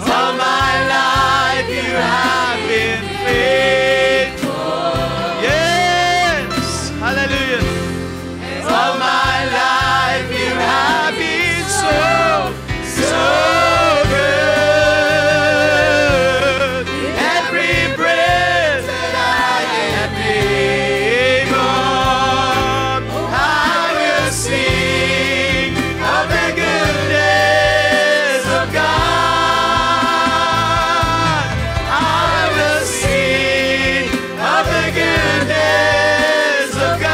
Speaker 1: all my life you have been faithful. Yes, hallelujah. All my life you have been so good. Every breath that I am able, I will sing of the goodness of God. I will sing of the goodness of God.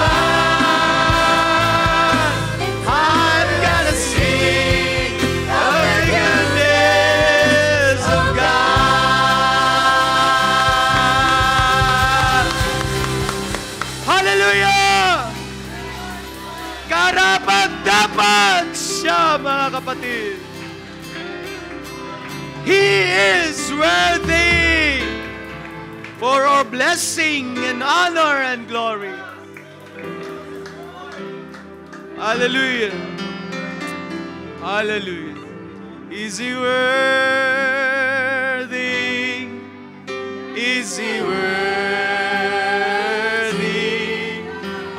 Speaker 1: I'm gonna sing of the goodness of God. Hallelujah! Karapat-dapat siya, mga kapatid. He is worthy for our blessing and honor and glory. Hallelujah. Hallelujah. Is He worthy? Is He worthy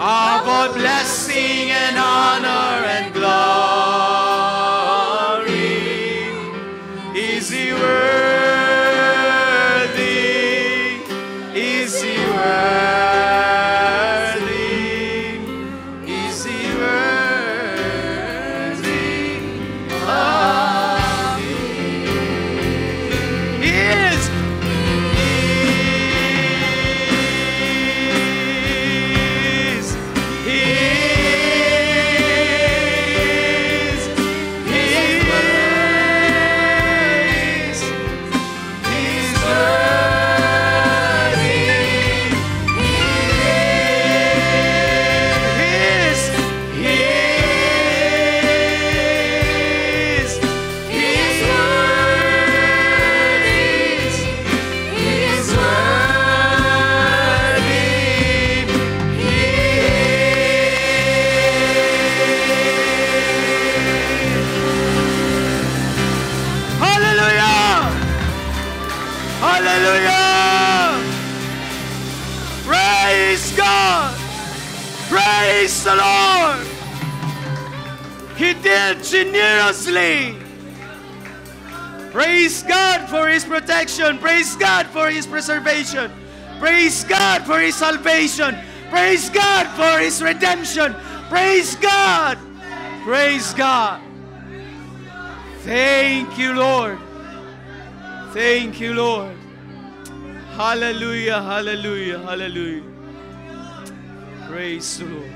Speaker 1: of all blessing and honor and glory? He worthy? Is He worthy? Is He worthy of me? He is. Hallelujah! Praise God! Praise the Lord! He did generously. Praise God for His protection. Praise God for His preservation. Praise God for His salvation. Praise God for His redemption. Praise God! Praise God! Thank you, Lord. Thank you, Lord. Hallelujah, hallelujah, hallelujah. Praise the Lord.